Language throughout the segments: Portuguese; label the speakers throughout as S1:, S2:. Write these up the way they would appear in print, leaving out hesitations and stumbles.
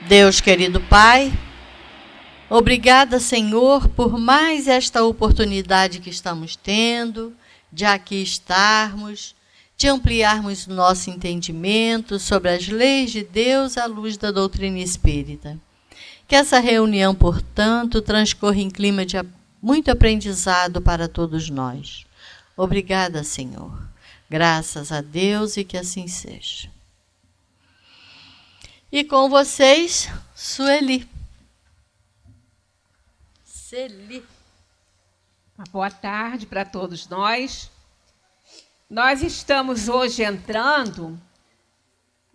S1: Deus querido Pai, obrigada, Senhor, por mais esta oportunidade que estamos tendo de aqui estarmos, de ampliarmos nosso entendimento sobre as leis de Deus à luz da doutrina espírita. Que essa reunião, portanto, transcorra em clima de muito aprendizado para todos nós. Obrigada, Senhor. Graças a Deus e que assim seja. E com vocês, Sueli.
S2: Uma boa tarde para todos nós. Nós estamos hoje entrando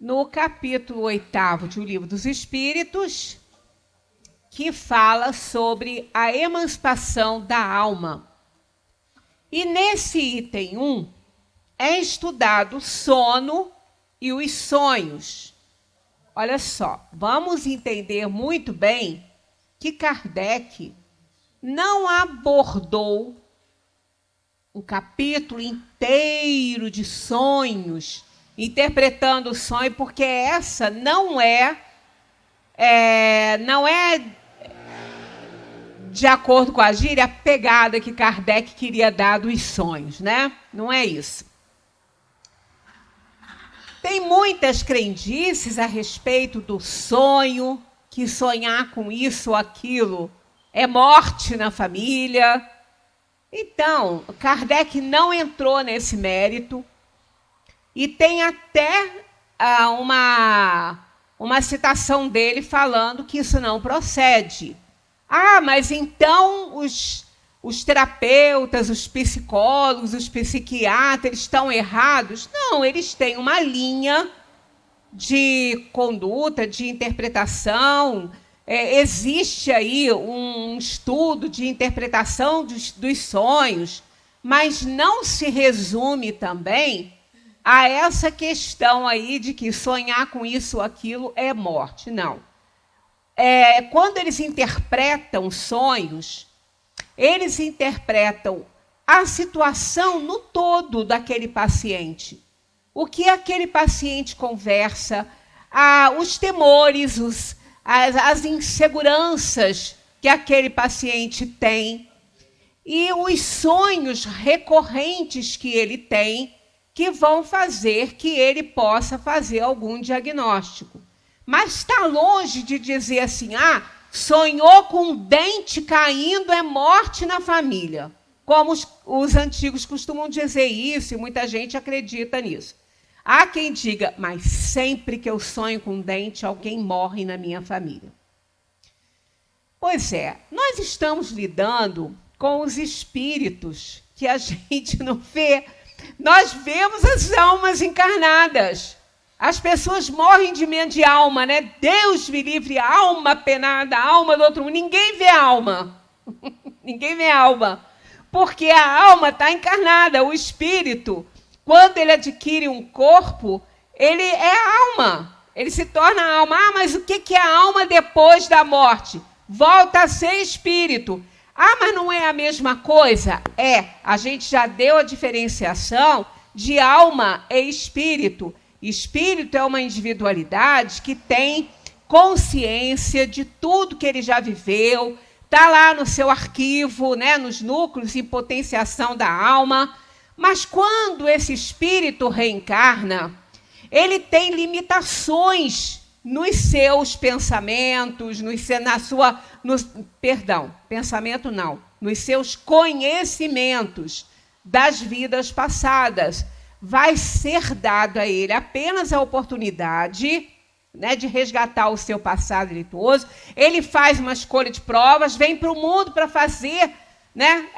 S2: no capítulo 8º de O Livro dos Espíritos, que fala sobre a emancipação da alma. E nesse item 1 é estudado o sono e os sonhos. Olha só, vamos entender muito bem que Kardec não abordou um capítulo inteiro de sonhos, interpretando o sonho, porque essa não é de acordo com a gíria, a pegada que Kardec queria dar dos sonhos, né? Não é isso. Tem muitas crendices a respeito do sonho, que sonhar com isso ou aquilo é morte na família. Então, Kardec não entrou nesse mérito e tem até uma citação dele falando que isso não procede. Ah, mas então os terapeutas, os psicólogos, os psiquiatras estão errados? Não, eles têm uma linha de conduta, de interpretação. Existe aí um estudo de interpretação dos sonhos, mas não se resume também a essa questão aí de que sonhar com isso ou aquilo é morte. Não. Quando eles interpretam sonhos, eles interpretam a situação no todo daquele paciente. O que aquele paciente conversa, os temores, as inseguranças que aquele paciente tem e os sonhos recorrentes que ele tem que vão fazer que ele possa fazer algum diagnóstico. Mas está longe de dizer assim, sonhou com um dente caindo, é morte na família. Como os antigos costumam dizer isso, e muita gente acredita nisso. Há quem diga, mas sempre que eu sonho com um dente, alguém morre na minha família. Pois é, nós estamos lidando com os espíritos que a gente não vê. Nós vemos as almas encarnadas. As pessoas morrem de medo de alma, né? Deus me livre, alma penada, alma do outro mundo. Ninguém vê alma. Ninguém vê alma. Porque a alma está encarnada. O espírito, quando ele adquire um corpo, ele é alma. Ele se torna alma. Mas o que é a alma depois da morte? Volta a ser espírito. Mas não é a mesma coisa? A gente já deu a diferenciação de alma e espírito. Espírito é uma individualidade que tem consciência de tudo que ele já viveu, está lá no seu arquivo, né, nos núcleos em potenciação da alma. Mas quando esse espírito reencarna, ele tem limitações nos seus pensamentos, nos seus conhecimentos das vidas passadas. Vai ser dado a ele apenas a oportunidade, né, de resgatar o seu passado delituoso. Ele faz uma escolha de provas, vem para o mundo para fazer, né,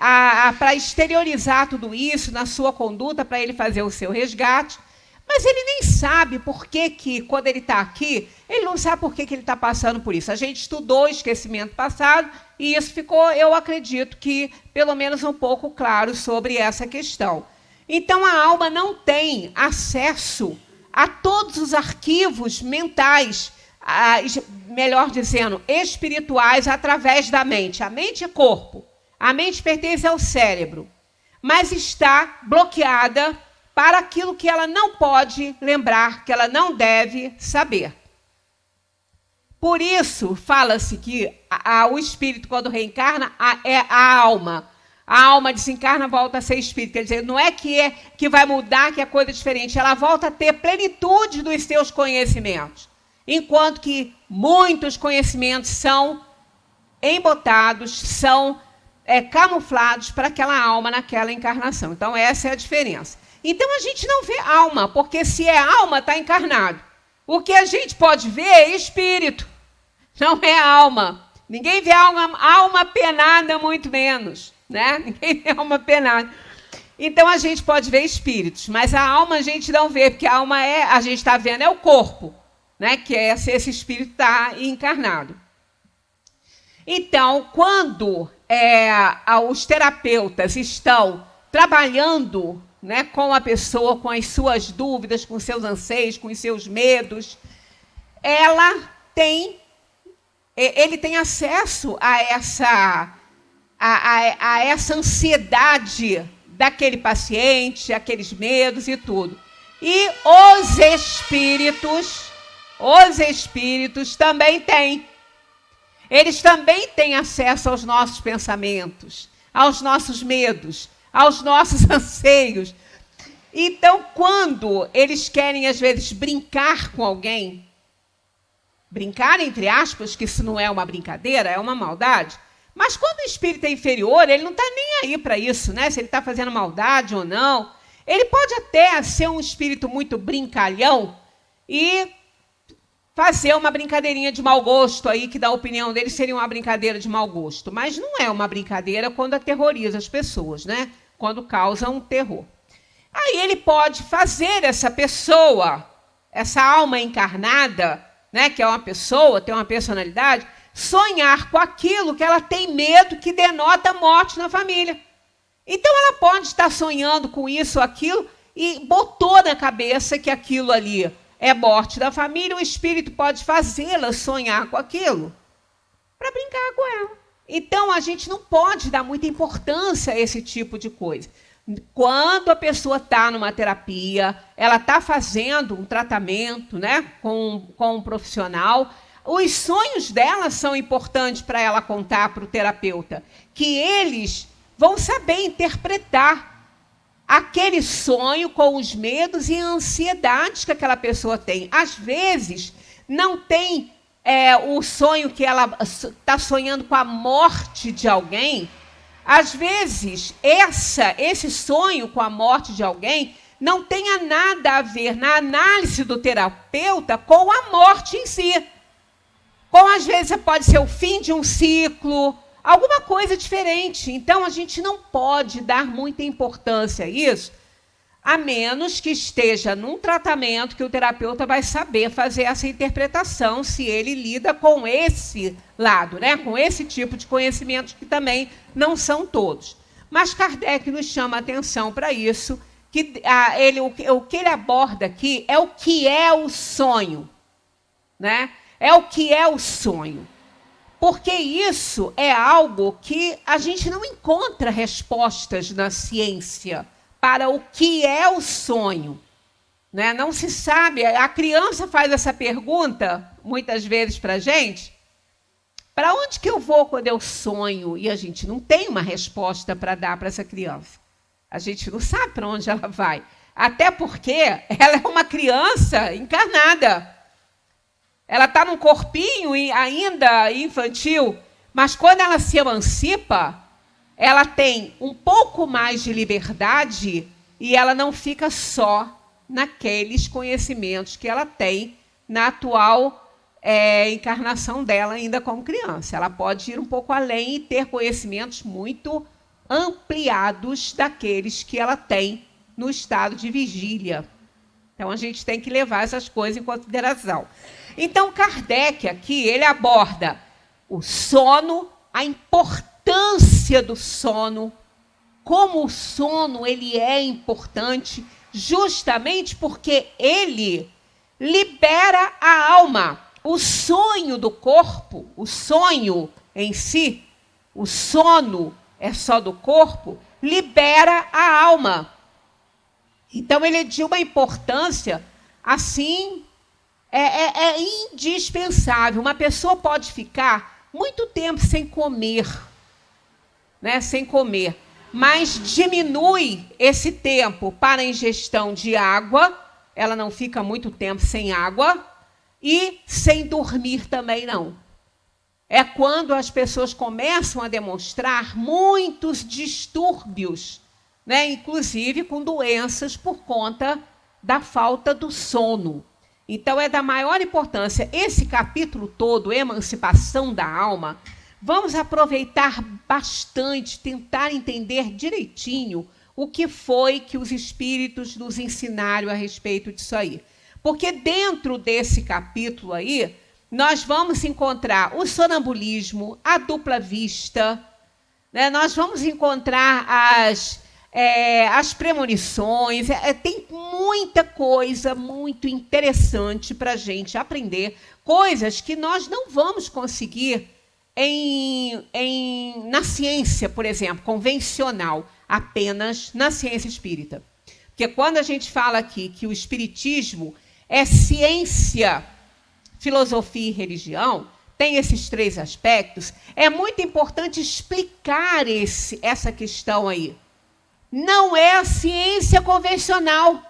S2: para exteriorizar tudo isso na sua conduta, para ele fazer o seu resgate. Mas ele nem sabe por que quando ele está aqui, ele não sabe por que ele está passando por isso. A gente estudou o esquecimento passado e isso ficou, eu acredito que, pelo menos um pouco claro sobre essa questão. Então, a alma não tem acesso a todos os arquivos mentais, melhor dizendo, espirituais, através da mente. A mente é corpo. A mente pertence ao cérebro, mas está bloqueada para aquilo que ela não pode lembrar, que ela não deve saber. Por isso, fala-se que o espírito, quando reencarna, é a alma. A alma desencarna, volta a ser espírito. Quer dizer, não é que vai mudar, que é coisa diferente. Ela volta a ter plenitude dos seus conhecimentos. Enquanto que muitos conhecimentos são embotados, são camuflados para aquela alma naquela encarnação. Então, essa é a diferença. Então, a gente não vê alma, porque se é alma, está encarnado. O que a gente pode ver é espírito, não é alma. Ninguém vê alma penada, muito menos, né? Ninguém vê alma penada. Então, a gente pode ver espíritos, mas a alma a gente não vê, porque a alma a gente está vendo, é o corpo, né? Que é se esse espírito está encarnado. Então, quando os terapeutas estão trabalhando, né, com a pessoa, com as suas dúvidas, com os seus anseios, com os seus medos, ele tem acesso a essa ansiedade daquele paciente, aqueles medos e tudo. E os espíritos também têm. Eles também têm acesso aos nossos pensamentos, aos nossos medos, aos nossos anseios. Então, quando eles querem, às vezes, brincar com alguém, brincar, entre aspas, que isso não é uma brincadeira, é uma maldade, mas quando o espírito é inferior, ele não está nem aí para isso, né? Se ele está fazendo maldade ou não. Ele pode até ser um espírito muito brincalhão e fazer uma brincadeirinha de mau gosto aí, que da opinião dele seria uma brincadeira de mau gosto. Mas não é uma brincadeira quando aterroriza as pessoas, né? Quando causa um terror. Aí ele pode fazer essa pessoa, essa alma encarnada, né, que é uma pessoa, tem uma personalidade, sonhar com aquilo que ela tem medo, que denota morte na família. Então ela pode estar sonhando com isso ou aquilo e botou na cabeça que aquilo ali é morte da família, o espírito pode fazê-la sonhar com aquilo para brincar com ela. Então, a gente não pode dar muita importância a esse tipo de coisa. Quando a pessoa está numa terapia, ela está fazendo um tratamento, né, com um profissional, os sonhos dela são importantes para ela contar para o terapeuta, que eles vão saber interpretar aquele sonho com os medos e ansiedades que aquela pessoa tem. Às vezes, não tem o sonho que ela está sonhando com a morte de alguém. Às vezes, esse sonho com a morte de alguém não tenha nada a ver, na análise do terapeuta, com a morte em si. Às vezes, pode ser o fim de um ciclo, alguma coisa diferente. Então, a gente não pode dar muita importância a isso, a menos que esteja num tratamento que o terapeuta vai saber fazer essa interpretação, se ele lida com esse lado, né? Com esse tipo de conhecimentos, que também não são todos. Mas Kardec nos chama a atenção para isso, que o que ele aborda aqui é o que é o sonho, né? É o que é o sonho. Porque isso é algo que a gente não encontra respostas na ciência para o que é o sonho, né? Não se sabe. A criança faz essa pergunta, muitas vezes, para a gente: para onde que eu vou quando eu sonho? E a gente não tem uma resposta para dar para essa criança. A gente não sabe para onde ela vai. Até porque ela é uma criança encarnada. Ela está num corpinho ainda infantil, mas quando ela se emancipa, ela tem um pouco mais de liberdade e ela não fica só naqueles conhecimentos que ela tem na atual encarnação dela ainda como criança. Ela pode ir um pouco além e ter conhecimentos muito ampliados daqueles que ela tem no estado de vigília. Então, a gente tem que levar essas coisas em consideração. Então, Kardec aqui, ele aborda o sono, a importância do sono, como o sono ele é importante, justamente porque ele libera a alma. O sonho do corpo, o sonho em si, o sono é só do corpo, libera a alma. Então, ele é de uma importância, assim, é indispensável. Uma pessoa pode ficar muito tempo sem comer, né? Sem comer, mas diminui esse tempo para a ingestão de água, ela não fica muito tempo sem água, e sem dormir também não. É quando as pessoas começam a demonstrar muitos distúrbios, né? Inclusive com doenças por conta da falta do sono. Então, é da maior importância. Esse capítulo todo, Emancipação da Alma, vamos aproveitar bastante, tentar entender direitinho o que foi que os espíritos nos ensinaram a respeito disso aí. Porque dentro desse capítulo aí, nós vamos encontrar o sonambulismo, a dupla vista, né? Nós vamos encontrar as premonições, tem muita coisa muito interessante para a gente aprender, coisas que nós não vamos conseguir na ciência, por exemplo, convencional, apenas na ciência espírita. Porque quando a gente fala aqui que o espiritismo é ciência, filosofia e religião, tem esses três aspectos, é muito importante explicar essa questão aí. Não é a ciência convencional.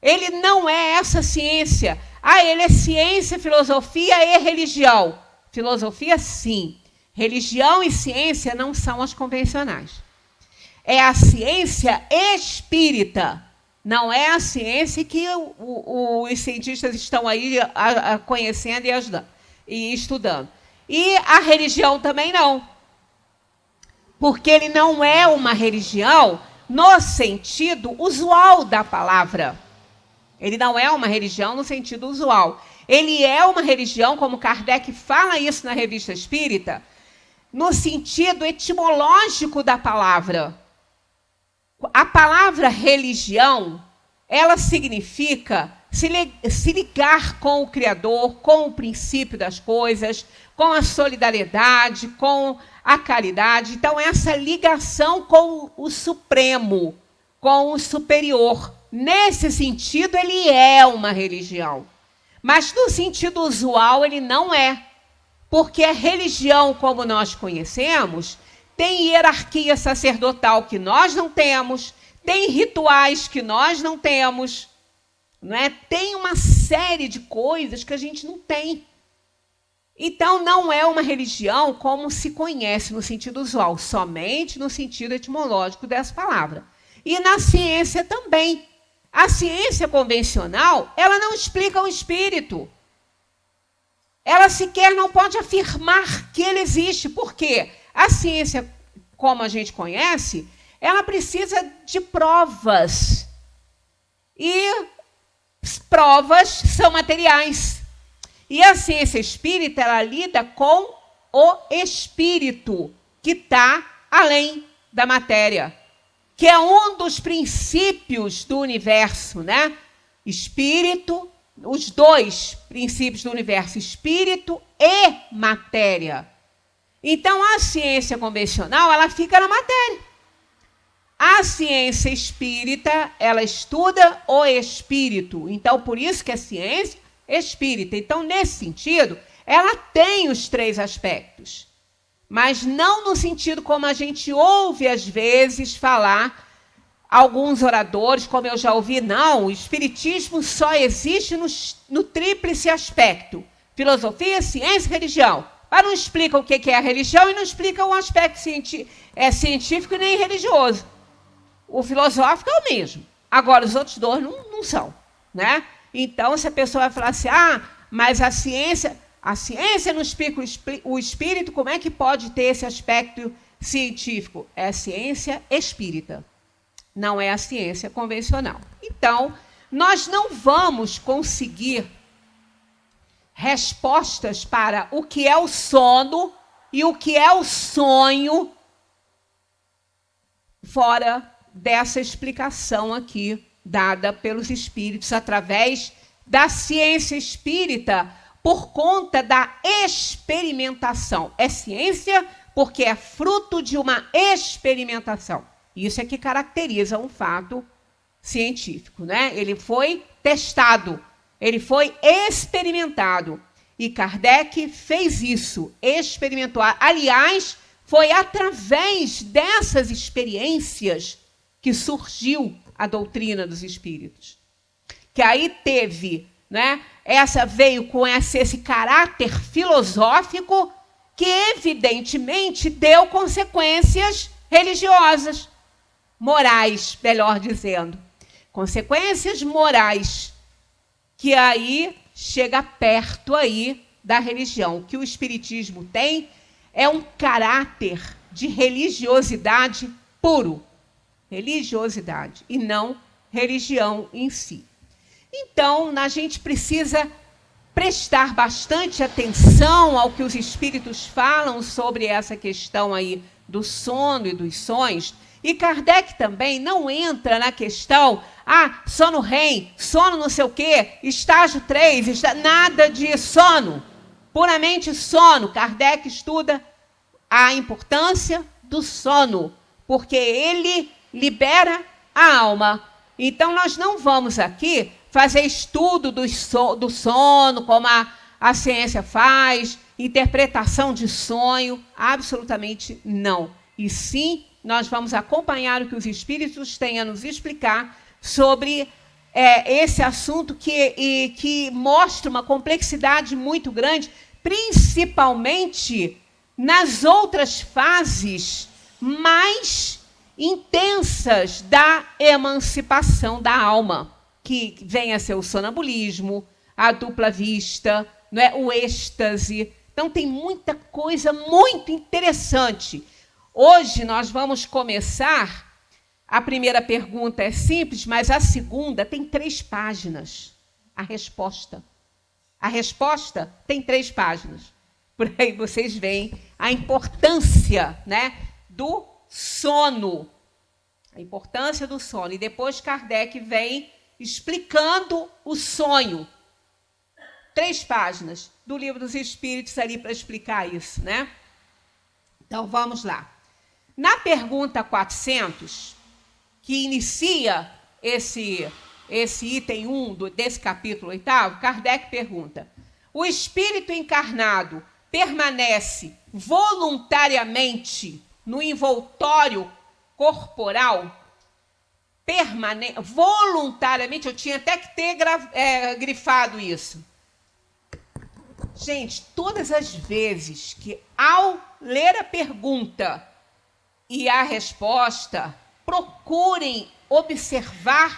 S2: Ele não é essa ciência. Ele é ciência, filosofia e religião. Filosofia, sim. Religião e ciência não são as convencionais. É a ciência espírita. Não é a ciência que os cientistas estão aí conhecendo e estudando. E a religião também não. Porque ele não é uma religião no sentido usual da palavra. Ele não é uma religião no sentido usual. Ele é uma religião, como Kardec fala isso na Revista Espírita, no sentido etimológico da palavra. A palavra religião, ela significa se ligar com o Criador, com o princípio das coisas, com a solidariedade, com a caridade. Então, essa ligação com o Supremo, com o superior. Nesse sentido, ele é uma religião. Mas, no sentido usual, ele não é. Porque a religião, como nós conhecemos, tem hierarquia sacerdotal que nós não temos, tem rituais que nós não temos, não é? Tem uma série de coisas que a gente não tem. Então, não é uma religião como se conhece no sentido usual, somente no sentido etimológico dessa palavra. E na ciência também. A ciência convencional, ela não explica o espírito. Ela sequer não pode afirmar que ele existe. Por quê? A ciência, como a gente conhece, ela precisa de provas. E provas são materiais. E a ciência espírita, ela lida com o espírito, que está além da matéria, que é um dos princípios do universo, né? Espírito, os dois princípios do universo, espírito e matéria. Então, a ciência convencional, ela fica na matéria. A ciência espírita, ela estuda o espírito. Então, por isso que é ciência espírita. Então, nesse sentido, ela tem os três aspectos. Mas não no sentido como a gente ouve, às vezes, falar alguns oradores, como eu já ouvi, não, o espiritismo só existe no tríplice aspecto. Filosofia, ciência e religião. Mas não explica o que é a religião e não explica o aspecto científico e nem religioso. O filosófico é o mesmo. Agora, os outros dois não são, né? Então, se a pessoa vai falar assim, mas a ciência não explica o espírito, como é que pode ter esse aspecto científico? É a ciência espírita, não é a ciência convencional. Então, nós não vamos conseguir respostas para o que é o sono e o que é o sonho fora dessa explicação aqui dada pelos espíritos através da ciência espírita por conta da experimentação. É ciência porque é fruto de uma experimentação. Isso é que caracteriza um fato científico, né? Ele foi testado. Ele foi experimentado. E Kardec fez isso, experimentou. Aliás, foi através dessas experiências que surgiu a doutrina dos espíritos. Que aí teve, né, veio com esse caráter filosófico que, evidentemente, deu consequências religiosas, morais, melhor dizendo. Consequências morais, que aí chega perto aí da religião. O que o Espiritismo tem é um caráter de religiosidade puro. Religiosidade, e não religião em si. Então, a gente precisa prestar bastante atenção ao que os espíritos falam sobre essa questão aí do sono e dos sonhos. E Kardec também não entra na questão, sono REM, sono não sei o quê, estágio 3, nada de sono, puramente sono. Kardec estuda a importância do sono, porque ele libera a alma. Então, nós não vamos aqui fazer estudo do sono, como a ciência faz, interpretação de sonho, absolutamente não. E sim, nós vamos acompanhar o que os espíritos têm a nos explicar sobre esse assunto que mostra uma complexidade muito grande, principalmente nas outras fases mais intensas da emancipação da alma, que vem a ser o sonambulismo, a dupla vista, não é? O êxtase. Então, tem muita coisa muito interessante. Hoje nós vamos começar. A primeira pergunta é simples, mas a segunda tem 3 páginas. A resposta. A resposta tem 3 páginas. Por aí vocês veem a importância, né, do sono. A importância do sono. E depois Kardec vem explicando o sonho. 3 páginas do Livro dos Espíritos ali para explicar isso, né? Então, vamos lá. Na pergunta 400, que inicia esse item 1 desse capítulo 8º, Kardec pergunta: o espírito encarnado permanece voluntariamente no envoltório corporal? Voluntariamente, eu tinha até que ter grifado isso. Gente, todas as vezes que, ao ler a pergunta e a resposta, procurem observar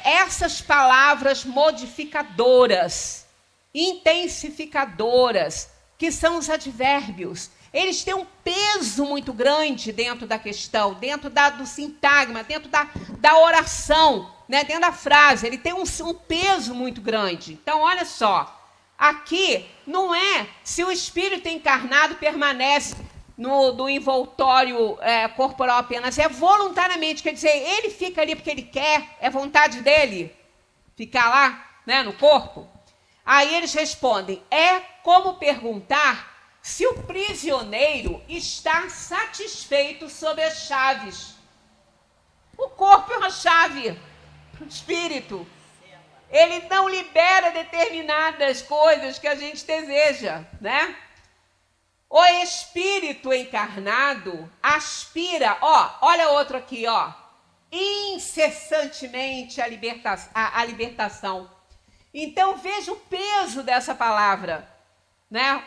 S2: essas palavras modificadoras, intensificadoras, que são os advérbios. Eles têm um peso muito grande dentro da questão, dentro do sintagma, dentro da oração, né? Dentro da frase. Ele tem um peso muito grande. Então, olha só. Aqui não é se o espírito encarnado permanece no envoltório corporal apenas, é voluntariamente. Quer dizer, ele fica ali porque ele quer, é vontade dele ficar lá, né, no corpo. Aí eles respondem: é como perguntar se o prisioneiro está satisfeito sobre as chaves. O corpo é uma chave para o espírito. Ele não libera determinadas coisas que a gente deseja, né? O espírito encarnado aspira, olha outro aqui, incessantemente a libertação. Então, veja o peso dessa palavra, né?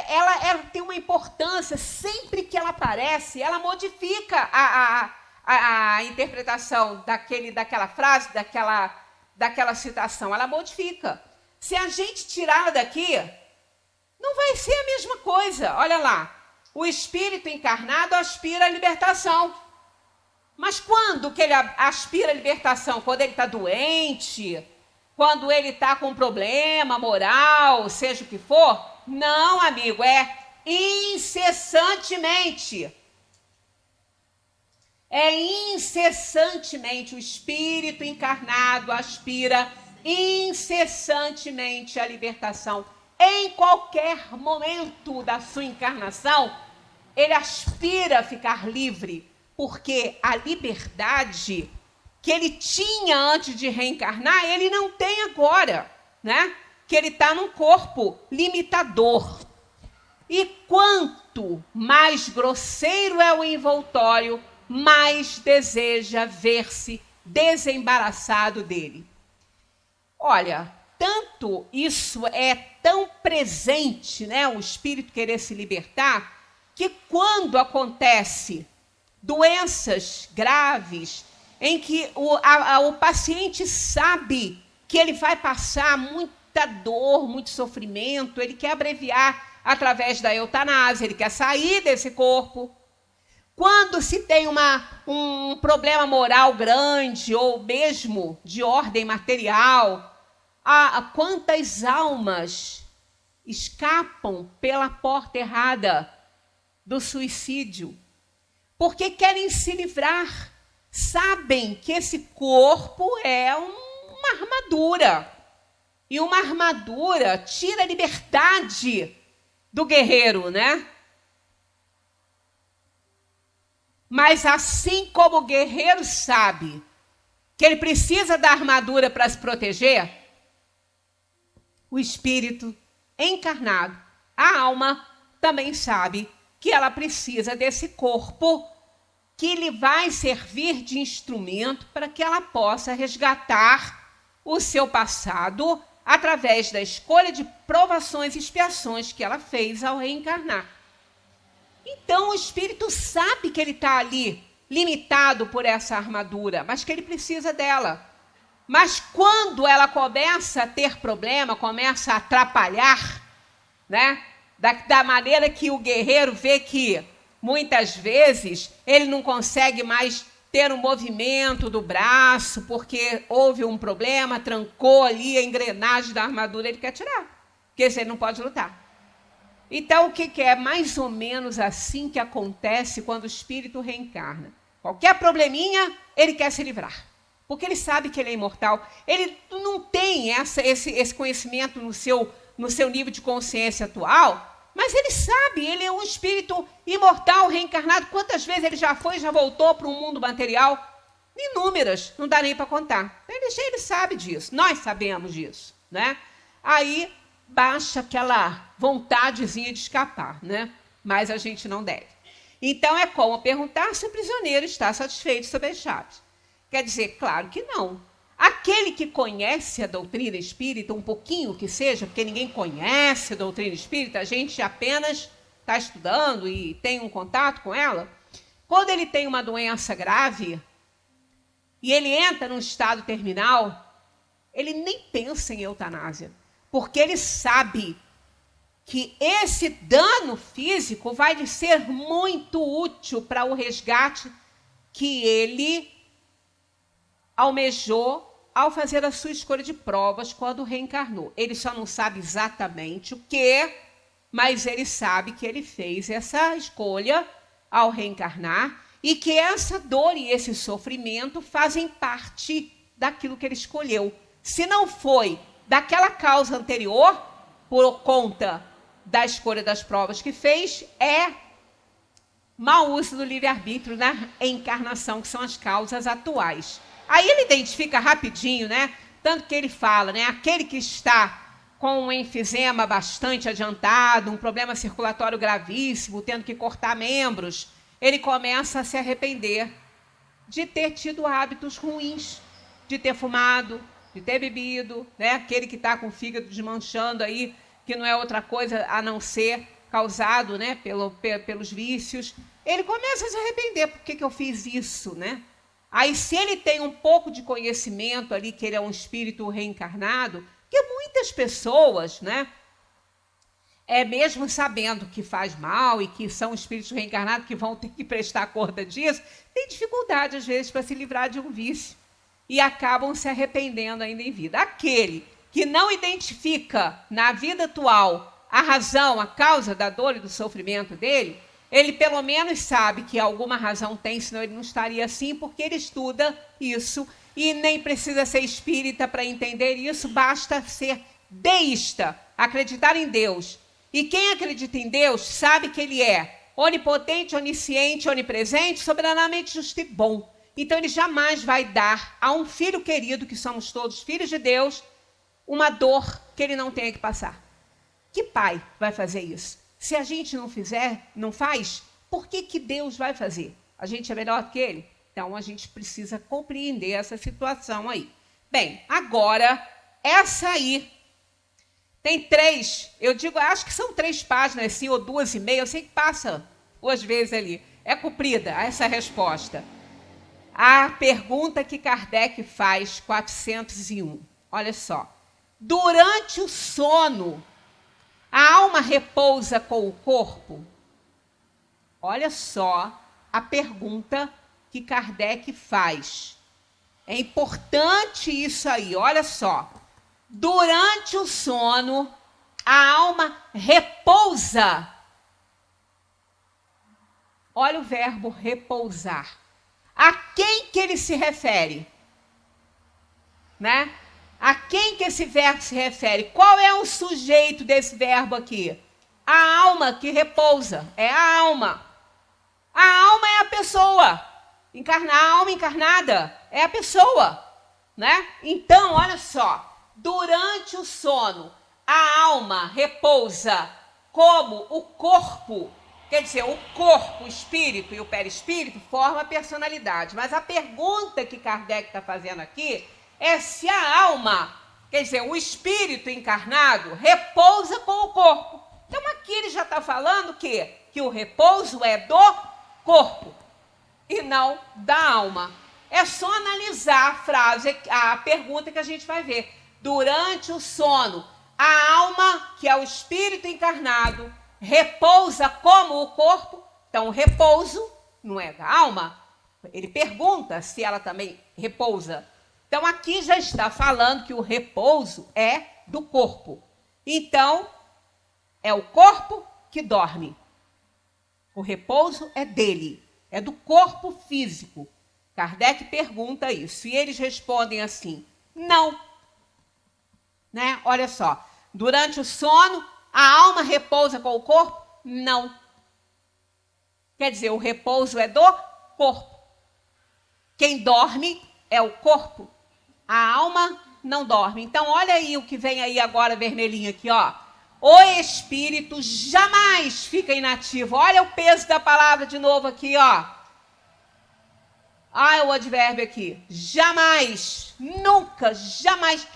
S2: Ela tem uma importância, sempre que ela aparece, ela modifica a interpretação daquela frase, daquela citação, ela modifica. Se a gente tirá-la daqui, não vai ser a mesma coisa. Olha lá, o espírito encarnado aspira à libertação. Mas quando que ele aspira à libertação? Quando ele está doente? Quando ele está com um problema moral, seja o que for? Não, amigo, é incessantemente. É incessantemente. O espírito encarnado aspira incessantemente à libertação. Em qualquer momento da sua encarnação, ele aspira a ficar livre, porque a liberdade que ele tinha antes de reencarnar, ele não tem agora, né? Que ele está num corpo limitador. E quanto mais grosseiro é o envoltório, mais deseja ver-se desembaraçado dele. Olha, tanto isso é tão presente, né, o espírito querer se libertar, que quando acontece doenças graves, em que o paciente sabe que ele vai passar muita dor, muito sofrimento, ele quer abreviar através da eutanásia, ele quer sair desse corpo. Quando se tem um problema moral grande, ou mesmo de ordem material, quantas almas escapam pela porta errada do suicídio? Porque querem se livrar. Sabem que esse corpo é uma armadura. E uma armadura tira a liberdade do guerreiro, né? Mas assim como o guerreiro sabe que ele precisa da armadura para se proteger, o espírito encarnado, a alma, também sabe que ela precisa desse corpo que lhe vai servir de instrumento para que ela possa resgatar o seu passado através da escolha de provações e expiações que ela fez ao reencarnar. Então, o espírito sabe que ele está ali, limitado por essa armadura, mas que ele precisa dela. Mas quando ela começa a ter problema, começa a atrapalhar, né? Da maneira que o guerreiro vê que, muitas vezes, ele não consegue mais ter um movimento do braço, porque houve um problema, trancou ali a engrenagem da armadura, ele quer tirar, porque ele não pode lutar. Então, o que é mais ou menos assim que acontece quando o espírito reencarna? Qualquer probleminha, ele quer se livrar, porque ele sabe que ele é imortal. Ele não tem esse conhecimento no seu nível de consciência atual, mas ele sabe, ele é um espírito imortal, reencarnado. Quantas vezes ele já foi, já voltou para um mundo material? Inúmeras, não dá nem para contar. Ele sabe disso, nós sabemos disso, né? Aí baixa aquela vontadezinha de escapar, né? Mas a gente não deve. Então é como perguntar se o prisioneiro está satisfeito sob as chaves. Quer dizer, claro que não. Aquele que conhece a doutrina espírita, um pouquinho que seja, porque ninguém conhece a doutrina espírita, a gente apenas está estudando e tem um contato com ela. Quando ele tem uma doença grave e ele entra num estado terminal, ele nem pensa em eutanásia, porque ele sabe que esse dano físico vai lhe ser muito útil para o resgate que ele almejou ao fazer a sua escolha de provas quando reencarnou. Ele só não sabe exatamente o que, mas ele sabe que ele fez essa escolha ao reencarnar e que essa dor e esse sofrimento fazem parte daquilo que ele escolheu. Se não foi daquela causa anterior, por conta da escolha das provas que fez, é mau uso do livre-arbítrio na encarnação, que são as causas atuais. Aí ele identifica rapidinho, né? Tanto que ele fala, né? Aquele que está com um enfisema bastante adiantado, um problema circulatório gravíssimo, tendo que cortar membros, ele começa a se arrepender de ter tido hábitos ruins, de ter fumado, de ter bebido, né? Aquele que está com o fígado desmanchando aí, que não é outra coisa a não ser causado, né? Pelos vícios. Ele começa a se arrepender. Por que eu fiz isso, né? Aí, se ele tem um pouco de conhecimento ali, que ele é um espírito reencarnado, que muitas pessoas, né, mesmo sabendo que faz mal e que são espíritos reencarnados que vão ter que prestar conta disso, tem dificuldade, às vezes, para se livrar de um vício e acabam se arrependendo ainda em vida. Aquele que não identifica na vida atual a razão, a causa da dor e do sofrimento dele, ele pelo menos sabe que alguma razão tem, senão ele não estaria assim, porque ele estuda isso e nem precisa ser espírita para entender isso, basta ser deísta, acreditar em Deus. E quem acredita em Deus sabe que ele é onipotente, onisciente, onipresente, soberanamente justo e bom. Então, ele jamais vai dar a um filho querido, que somos todos filhos de Deus, uma dor que ele não tenha que passar. Que pai vai fazer isso? Se a gente não fizer, não faz, por que Deus vai fazer? A gente é melhor que ele? Então, a gente precisa compreender essa situação aí. Bem, agora, essa aí tem 3, eu digo, acho que são 3 páginas, assim, ou 2,5, eu sei que passa 2 vezes ali. É comprida essa resposta. A pergunta que Kardec faz, 401. Olha só. Durante o sono, a alma repousa com o corpo? Olha só a pergunta que Kardec faz. É importante isso aí, olha só. Durante o sono, a alma repousa. Olha o verbo repousar. A quem que ele se refere? Né? A quem que esse verbo se refere? Qual é o sujeito desse verbo aqui? A alma que repousa. É a alma. A alma é a pessoa. A alma encarnada é a pessoa. Né? Então, olha só. Durante o sono, a alma repousa como o corpo. Quer dizer, o corpo, o espírito e o perispírito formam a personalidade. Mas a pergunta que Kardec está fazendo aqui é se a alma, quer dizer, o espírito encarnado, repousa com o corpo. Então aqui ele já está falando que o repouso é do corpo e não da alma. É só analisar a frase, a pergunta que a gente vai ver. Durante o sono, a alma, que é o espírito encarnado, repousa como o corpo. Então, o repouso não é da alma. Ele pergunta se ela também repousa. Então, aqui já está falando que o repouso é do corpo. Então, é o corpo que dorme. O repouso é dele, é do corpo físico. Kardec pergunta isso e eles respondem assim, não. Né? Olha só, durante o sono, a alma repousa com o corpo? Não. Quer dizer, o repouso é do corpo. Quem dorme é o corpo. A alma não dorme. Então, olha aí o que vem aí agora vermelhinho aqui, ó. O espírito jamais fica inativo. Olha o peso da palavra de novo aqui, ó. Olha o advérbio aqui. Jamais, nunca, jamais,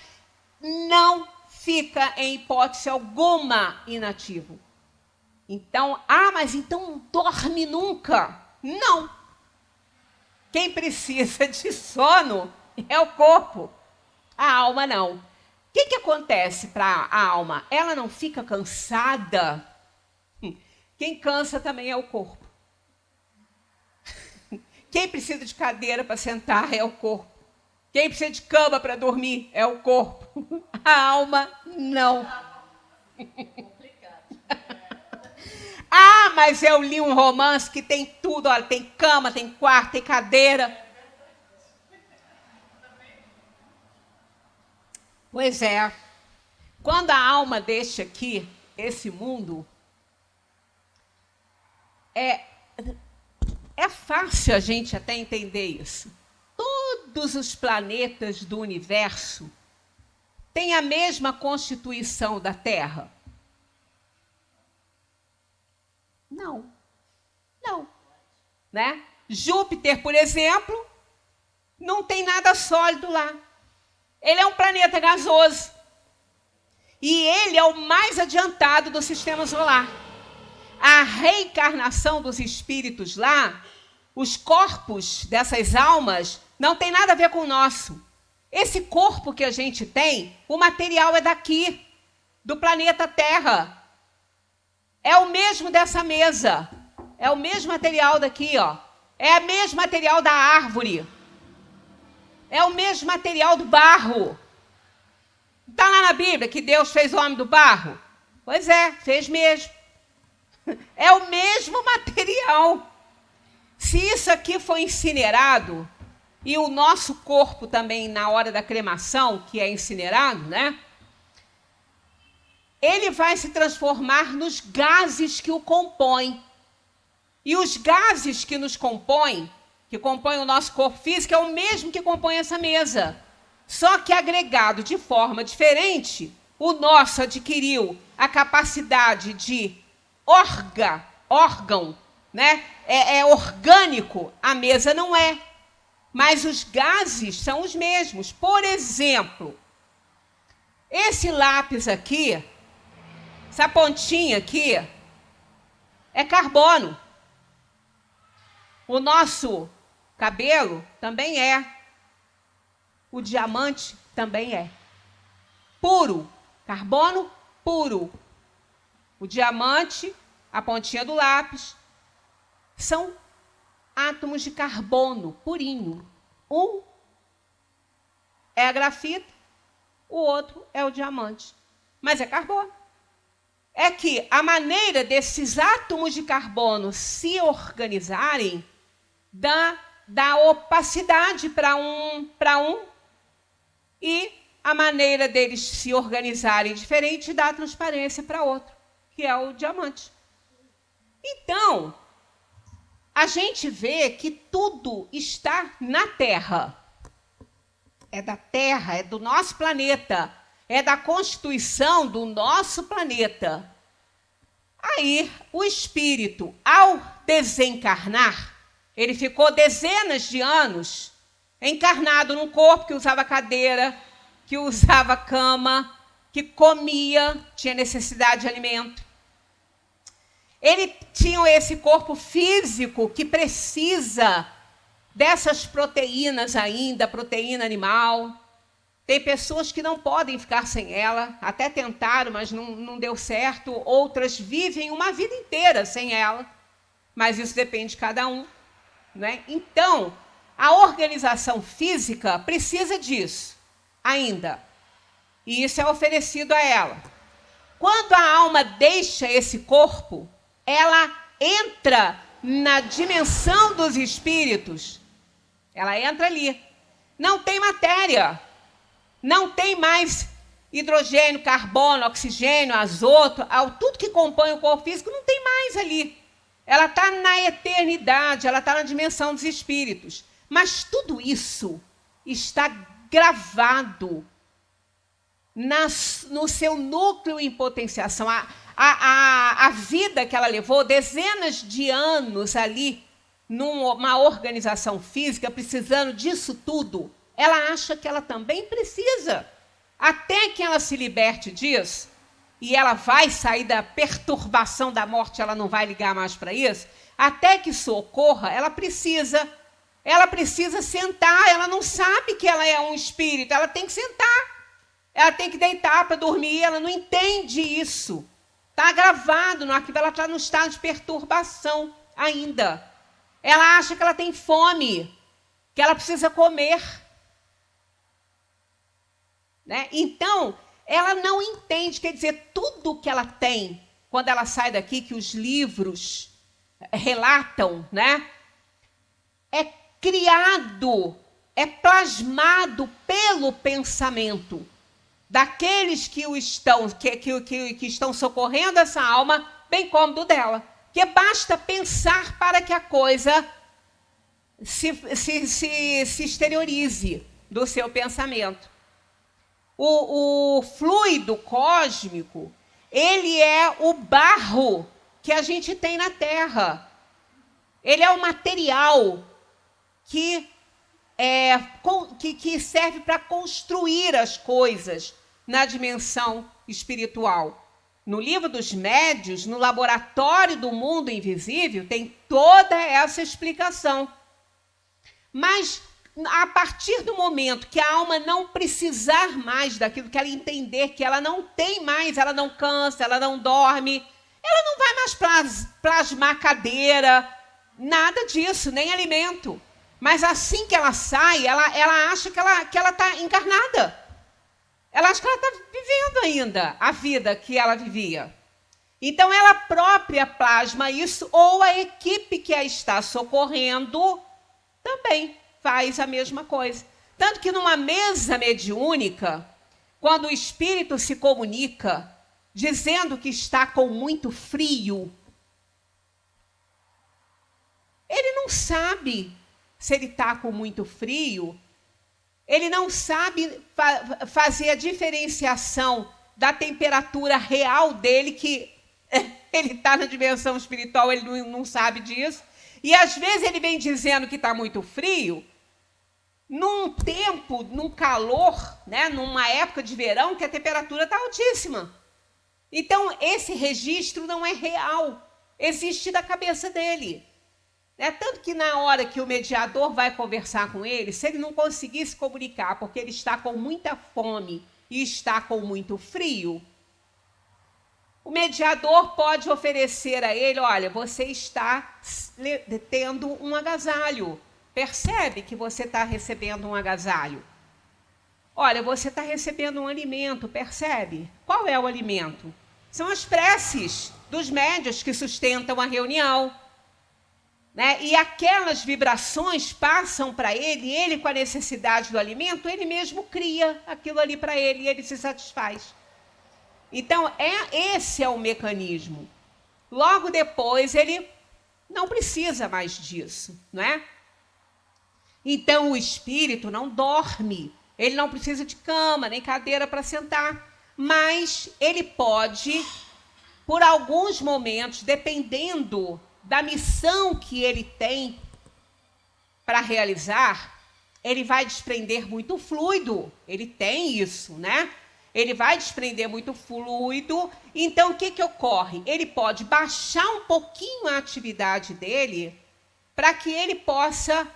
S2: não fica em hipótese alguma inativo. Então, mas então não dorme nunca. Não. Quem precisa de sono é o corpo. A alma não. O que acontece para a alma? Ela não fica cansada. Quem cansa também é o corpo. Quem precisa de cadeira para sentar é o corpo. Quem precisa de cama para dormir é o corpo. A alma, não. Mas eu li um romance que tem tudo. Olha, tem cama, tem quarto, tem cadeira. Pois é. Quando a alma deixa aqui esse mundo, é fácil a gente até entender isso. Todos os planetas do universo têm a mesma constituição da Terra? Não. Não. Né? Júpiter, por exemplo, não tem nada sólido lá. Ele é um planeta gasoso. E ele é o mais adiantado do sistema solar. A reencarnação dos espíritos lá, os corpos dessas almas, não tem nada a ver com o nosso. Esse corpo que a gente tem, o material é daqui, do planeta Terra. É o mesmo dessa mesa. É o mesmo material daqui, ó. É o mesmo material da árvore. É o mesmo material do barro. Está lá na Bíblia que Deus fez o homem do barro? Pois é, fez mesmo. É o mesmo material. Se isso aqui foi incinerado, e o nosso corpo também, na hora da cremação, que é incinerado, né? Ele vai se transformar nos gases que o compõem. E os gases que nos compõem, que compõe o nosso corpo físico, é o mesmo que compõe essa mesa. Só que agregado de forma diferente, o nosso adquiriu a capacidade de órgão, né? É orgânico, a mesa não é. Mas os gases são os mesmos. Por exemplo, esse lápis aqui, essa pontinha aqui, é carbono. O nosso cabelo também é. O diamante também é. Puro. Carbono puro. O diamante, a pontinha do lápis, são átomos de carbono purinho. Um é a grafita, o outro é o diamante. Mas é carbono. É que a maneira desses átomos de carbono se organizarem dá opacidade para um e a maneira deles se organizarem diferente dá transparência para outro, que é o diamante. Então, a gente vê que tudo está na Terra. É da Terra, é do nosso planeta, é da constituição do nosso planeta. Aí, o espírito, ao desencarnar, ele ficou dezenas de anos encarnado num corpo que usava cadeira, que usava cama, que comia, tinha necessidade de alimento. Ele tinha esse corpo físico que precisa dessas proteínas ainda, proteína animal. Tem pessoas que não podem ficar sem ela, até tentaram, mas não deu certo. Outras vivem uma vida inteira sem ela, mas isso depende de cada um, né? Então, a organização física precisa disso ainda, e isso é oferecido a ela. Quando a alma deixa esse corpo, ela entra na dimensão dos espíritos. Ela entra ali. Não tem matéria. Não tem mais hidrogênio, carbono, oxigênio, azoto, tudo que compõe o corpo físico não tem mais ali. Ela está na eternidade, ela está na dimensão dos espíritos. Mas tudo isso está gravado no seu núcleo em potenciação. A vida que ela levou, dezenas de anos ali, numa organização física, precisando disso tudo, ela acha que ela também precisa. Até que ela se liberte disso, e ela vai sair da perturbação da morte, ela não vai ligar mais para isso, até que isso ocorra, ela precisa sentar, ela não sabe que ela é um espírito, ela tem que sentar, ela tem que deitar para dormir, ela não entende isso. Está gravado no arquivo, ela está no estado de perturbação ainda. Ela acha que ela tem fome, que ela precisa comer. Né? Então, ela não entende, quer dizer, tudo que ela tem, quando ela sai daqui, que os livros relatam, né? É criado, é plasmado pelo pensamento daqueles que estão socorrendo essa alma, bem como do dela. Que basta pensar para que a coisa se exteriorize do seu pensamento. O fluido cósmico, ele é o barro que a gente tem na Terra. Ele é o material que serve para construir as coisas na dimensão espiritual. No livro dos médiuns, no laboratório do mundo invisível, tem toda essa explicação. Mas, a partir do momento que a alma não precisar mais daquilo, que ela entender que ela não tem mais, ela não cansa, ela não dorme, ela não vai mais plasmar cadeira, nada disso, nem alimento. Mas assim que ela sai, ela acha que ela está encarnada. Ela acha que ela está vivendo ainda a vida que ela vivia. Então, ela própria plasma isso, ou a equipe que a está socorrendo também faz a mesma coisa. Tanto que numa mesa mediúnica, quando o espírito se comunica, dizendo que está com muito frio, ele não sabe se ele está com muito frio, ele não sabe fazer a diferenciação da temperatura real dele, que ele está na dimensão espiritual, ele não sabe disso. E às vezes ele vem dizendo que está muito frio, num tempo, num calor, né, numa época de verão que a temperatura está altíssima. Então, esse registro não é real, existe da cabeça dele. Tanto que na hora que o mediador vai conversar com ele, se ele não conseguir se comunicar porque ele está com muita fome e está com muito frio, o mediador pode oferecer a ele, olha, você está tendo um agasalho. Percebe que você está recebendo um agasalho? Olha, você está recebendo um alimento, percebe? Qual é o alimento? São as preces dos médiuns que sustentam a reunião. E aquelas vibrações passam para ele, e ele, com a necessidade do alimento, ele mesmo cria aquilo ali para ele, e ele se satisfaz. Então, esse é o mecanismo. Logo depois, ele não precisa mais disso, não é? Então, o espírito não dorme, ele não precisa de cama, nem cadeira para sentar, mas ele pode, por alguns momentos, dependendo da missão que ele tem para realizar, ele vai desprender muito fluido. Ele tem isso, né? Ele vai desprender muito fluido. Então, o que ocorre? Ele pode baixar um pouquinho a atividade dele para que ele possa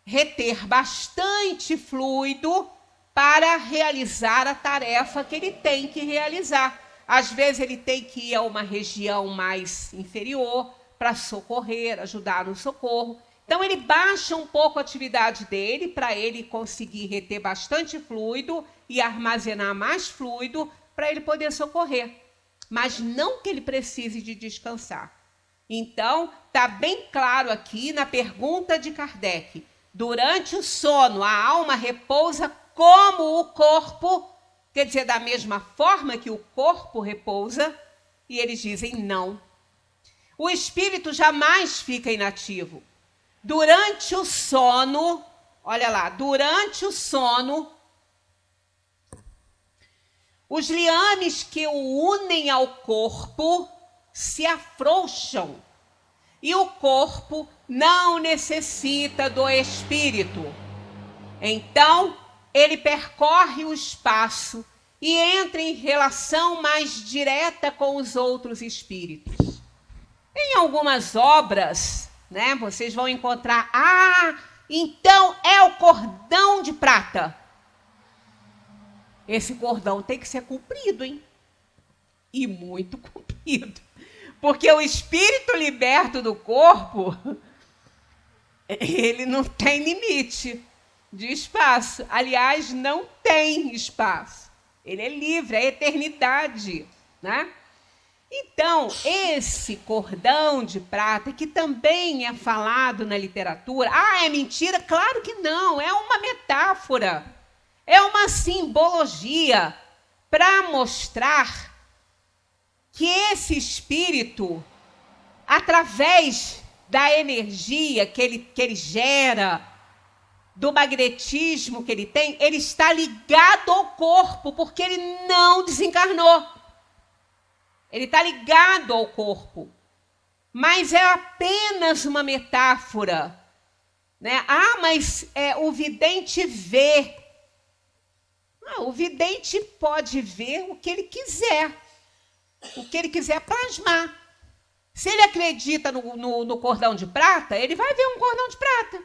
S2: reter bastante fluido para realizar a tarefa que ele tem que realizar. Às vezes, ele tem que ir a uma região mais inferior para socorrer, ajudar no socorro. Então, ele baixa um pouco a atividade dele para ele conseguir reter bastante fluido e armazenar mais fluido para ele poder socorrer. Mas não que ele precise de descansar. Então, está bem claro aqui na pergunta de Kardec. Durante o sono, a alma repousa como o corpo, quer dizer, da mesma forma que o corpo repousa, e eles dizem não. O espírito jamais fica inativo. Durante o sono, olha lá, durante o sono, os liames que o unem ao corpo se afrouxam e o corpo não necessita do espírito. Então, ele percorre o espaço e entra em relação mais direta com os outros espíritos. Em algumas obras, né, vocês vão encontrar, então é o cordão de prata. Esse cordão tem que ser comprido, hein? E muito comprido. Porque o espírito liberto do corpo, ele não tem limite de espaço. Aliás, não tem espaço. Ele é livre, é eternidade, né? Então, esse cordão de prata, que também é falado na literatura, é mentira? Claro que não, é uma metáfora, é uma simbologia para mostrar que esse espírito, através da energia que ele gera, do magnetismo que ele tem, ele está ligado ao corpo, porque ele não desencarnou. Ele está ligado ao corpo, mas é apenas uma metáfora, né? Mas o vidente vê. O vidente pode ver o que ele quiser plasmar. Se ele acredita no cordão de prata, ele vai ver um cordão de prata.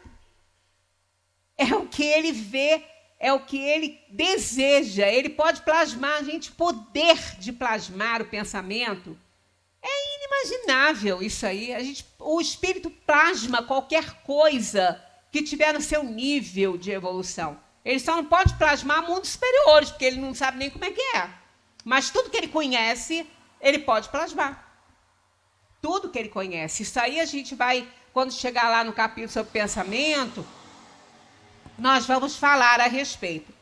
S2: É o que ele vê, é o que ele deseja. Ele pode plasmar, gente, poder de plasmar o pensamento. É inimaginável isso aí. O espírito plasma qualquer coisa que tiver no seu nível de evolução. Ele só não pode plasmar mundos superiores, porque ele não sabe nem como é que é. Mas tudo que ele conhece, ele pode plasmar. Tudo que ele conhece. Isso aí a gente vai, quando chegar lá no capítulo sobre pensamento, nós vamos falar a respeito.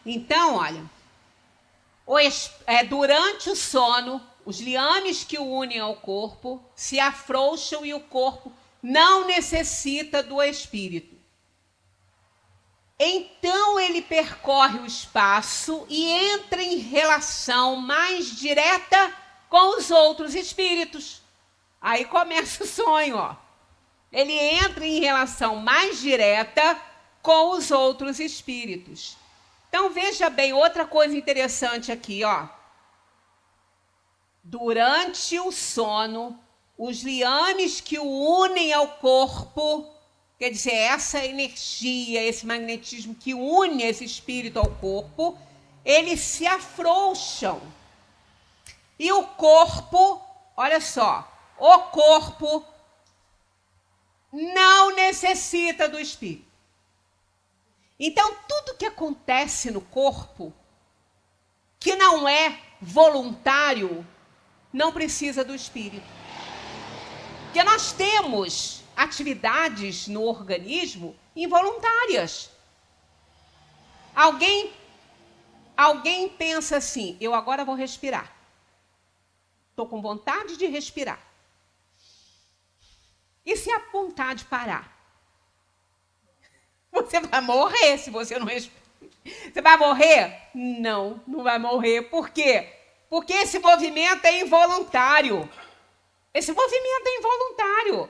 S2: Então, olha, durante o sono, os liames que o unem ao corpo se afrouxam e o corpo não necessita do espírito. Então ele percorre o espaço e entra em relação mais direta com os outros espíritos. Aí começa o sonho, ó. Ele entra em relação mais direta com os outros espíritos. Então veja bem, outra coisa interessante aqui, ó. Durante o sono, os liames que o unem ao corpo, quer dizer, essa energia, esse magnetismo que une esse espírito ao corpo, eles se afrouxam. E o corpo, olha só, o corpo não necessita do espírito. Então, tudo que acontece no corpo, que não é voluntário, não precisa do espírito. Porque nós temos atividades no organismo involuntárias. Alguém pensa assim, eu agora vou respirar. Estou com vontade de respirar. E se a vontade parar? Você vai morrer se você não respirar. Você vai morrer? Não, não vai morrer. Por quê? Porque esse movimento é involuntário. Esse movimento é involuntário.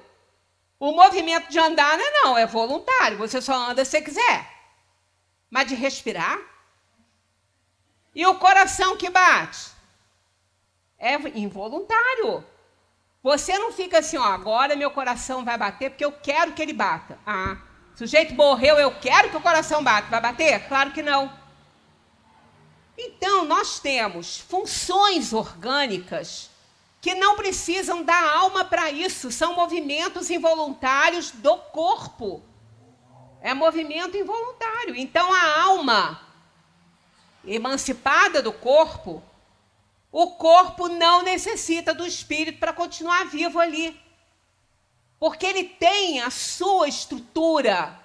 S2: O movimento de andar não, é voluntário. Você só anda se você quiser. Mas de respirar? E o coração que bate? É involuntário. Você não fica assim, ó, agora meu coração vai bater porque eu quero que ele bata. Ah, o sujeito morreu, eu quero que o coração bata. Vai bater? Claro que não. Então, nós temos funções orgânicas que não precisam da alma para isso. São movimentos involuntários do corpo. É movimento involuntário. Então, a alma emancipada do corpo, o corpo não necessita do espírito para continuar vivo ali. Porque ele tem a sua estrutura,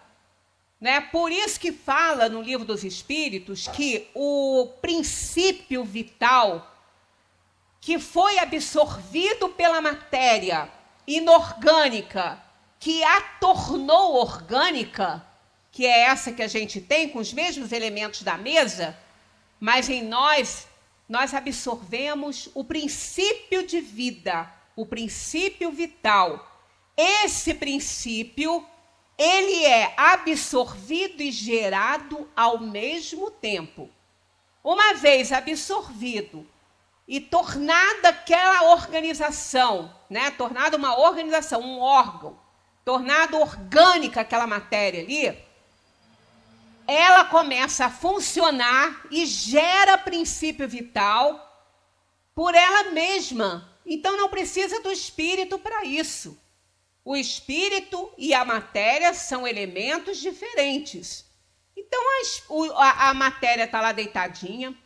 S2: né? Por isso que fala no Livro dos Espíritos que o princípio vital que foi absorvido pela matéria inorgânica, que a tornou orgânica, que é essa que a gente tem com os mesmos elementos da mesa, mas em nós absorvemos o princípio de vida, o princípio vital. Esse princípio, ele é absorvido e gerado ao mesmo tempo. Uma vez absorvido e tornada aquela organização, né? Tornada uma organização, um órgão, tornada orgânica aquela matéria ali, ela começa a funcionar e gera princípio vital por ela mesma. Então não precisa do espírito para isso. O espírito e a matéria são elementos diferentes. Então a matéria está lá deitadinha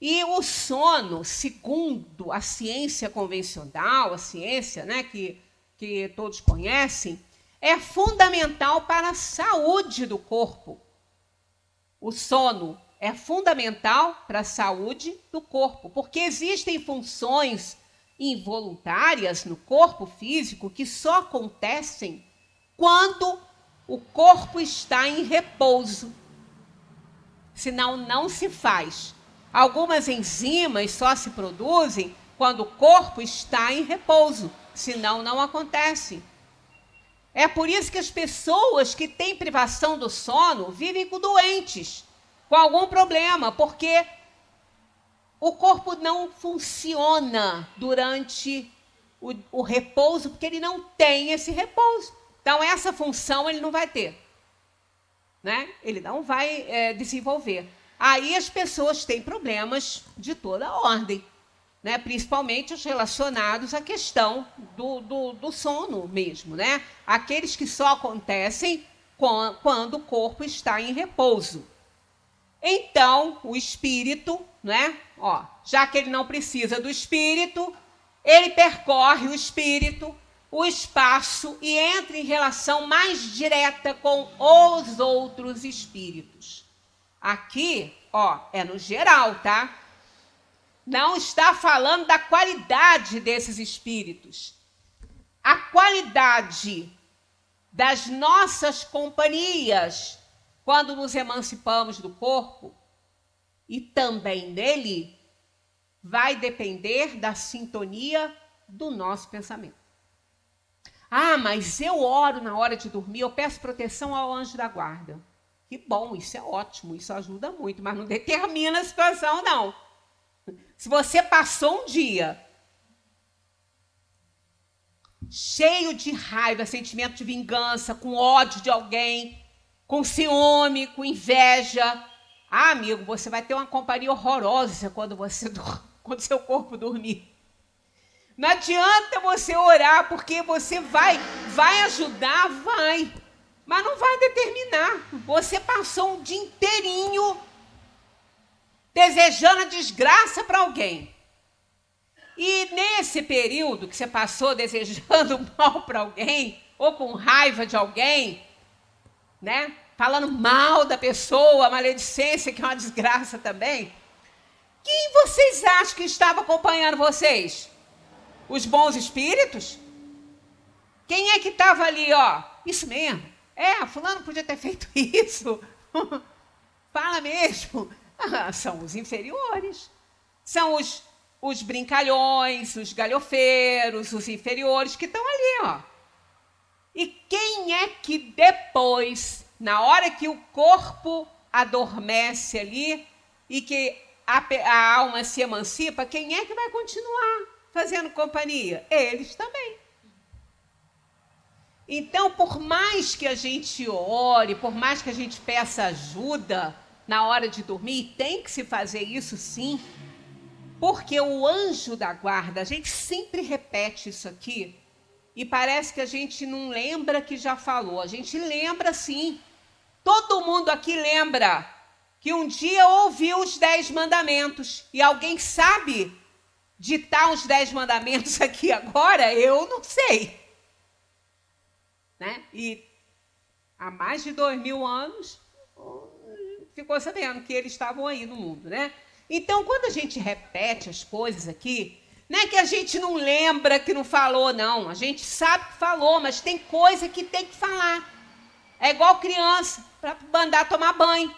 S2: e o sono, segundo a ciência convencional, a ciência, né, que todos conhecem, é fundamental para a saúde do corpo. O sono é fundamental para a saúde do corpo, porque existem funções involuntárias no corpo físico que só acontecem quando o corpo está em repouso. Senão não se faz. Algumas enzimas só se produzem quando o corpo está em repouso, senão não acontece. É por isso que as pessoas que têm privação do sono vivem doentes, com algum problema, porque o corpo não funciona durante o repouso, porque ele não tem esse repouso. Então, essa função ele não vai ter, né? Ele não vai desenvolver. Aí as pessoas têm problemas de toda a ordem, né? Principalmente os relacionados à questão do sono mesmo, né? Aqueles que só acontecem quando o corpo está em repouso. Então, o espírito, né? Ó, já que ele não precisa do espírito, ele percorre o espírito, o espaço e entra em relação mais direta com os outros espíritos. Aqui, ó, é no geral, tá? Não está falando da qualidade desses espíritos. A qualidade das nossas companhias quando nos emancipamos do corpo e também dele vai depender da sintonia do nosso pensamento. Ah, mas eu oro na hora de dormir, eu peço proteção ao anjo da guarda. Que bom, isso é ótimo, isso ajuda muito, mas não determina a situação, não. Se você passou um dia cheio de raiva, sentimento de vingança, com ódio de alguém, com ciúme, com inveja, ah, amigo, você vai ter uma companhia horrorosa quando seu corpo dormir. Não adianta você orar, porque você vai ajudar, vai, mas não vai determinar. Você passou um dia inteirinho desejando a desgraça para alguém. E nesse período que você passou desejando mal para alguém, ou com raiva de alguém, né? Falando mal da pessoa, maledicência, que é uma desgraça também, quem vocês acham que estava acompanhando vocês? Os bons espíritos? Quem é que estava ali, ó? Isso mesmo. Fulano podia ter feito isso. Fala mesmo. São os inferiores. São os brincalhões, os galhofeiros, os inferiores que estão ali, ó. E quem é que depois, na hora que o corpo adormece ali e que a alma se emancipa, quem é que vai continuar fazendo companhia? Eles também. Então, por mais que a gente ore, por mais que a gente peça ajuda na hora de dormir, tem que se fazer isso sim, porque o anjo da guarda, a gente sempre repete isso aqui, e parece que a gente não lembra que já falou. A gente lembra sim. Todo mundo aqui lembra que um dia ouviu os 10 mandamentos. E alguém sabe ditar os 10 mandamentos aqui agora? Eu não sei. Né? E há mais de 2000 anos ficou sabendo que eles estavam aí no mundo, né? Então, quando a gente repete as coisas aqui, não é que a gente não lembra que não falou, não. A gente sabe que falou, mas tem coisa que tem que falar. É igual criança, para mandar tomar banho.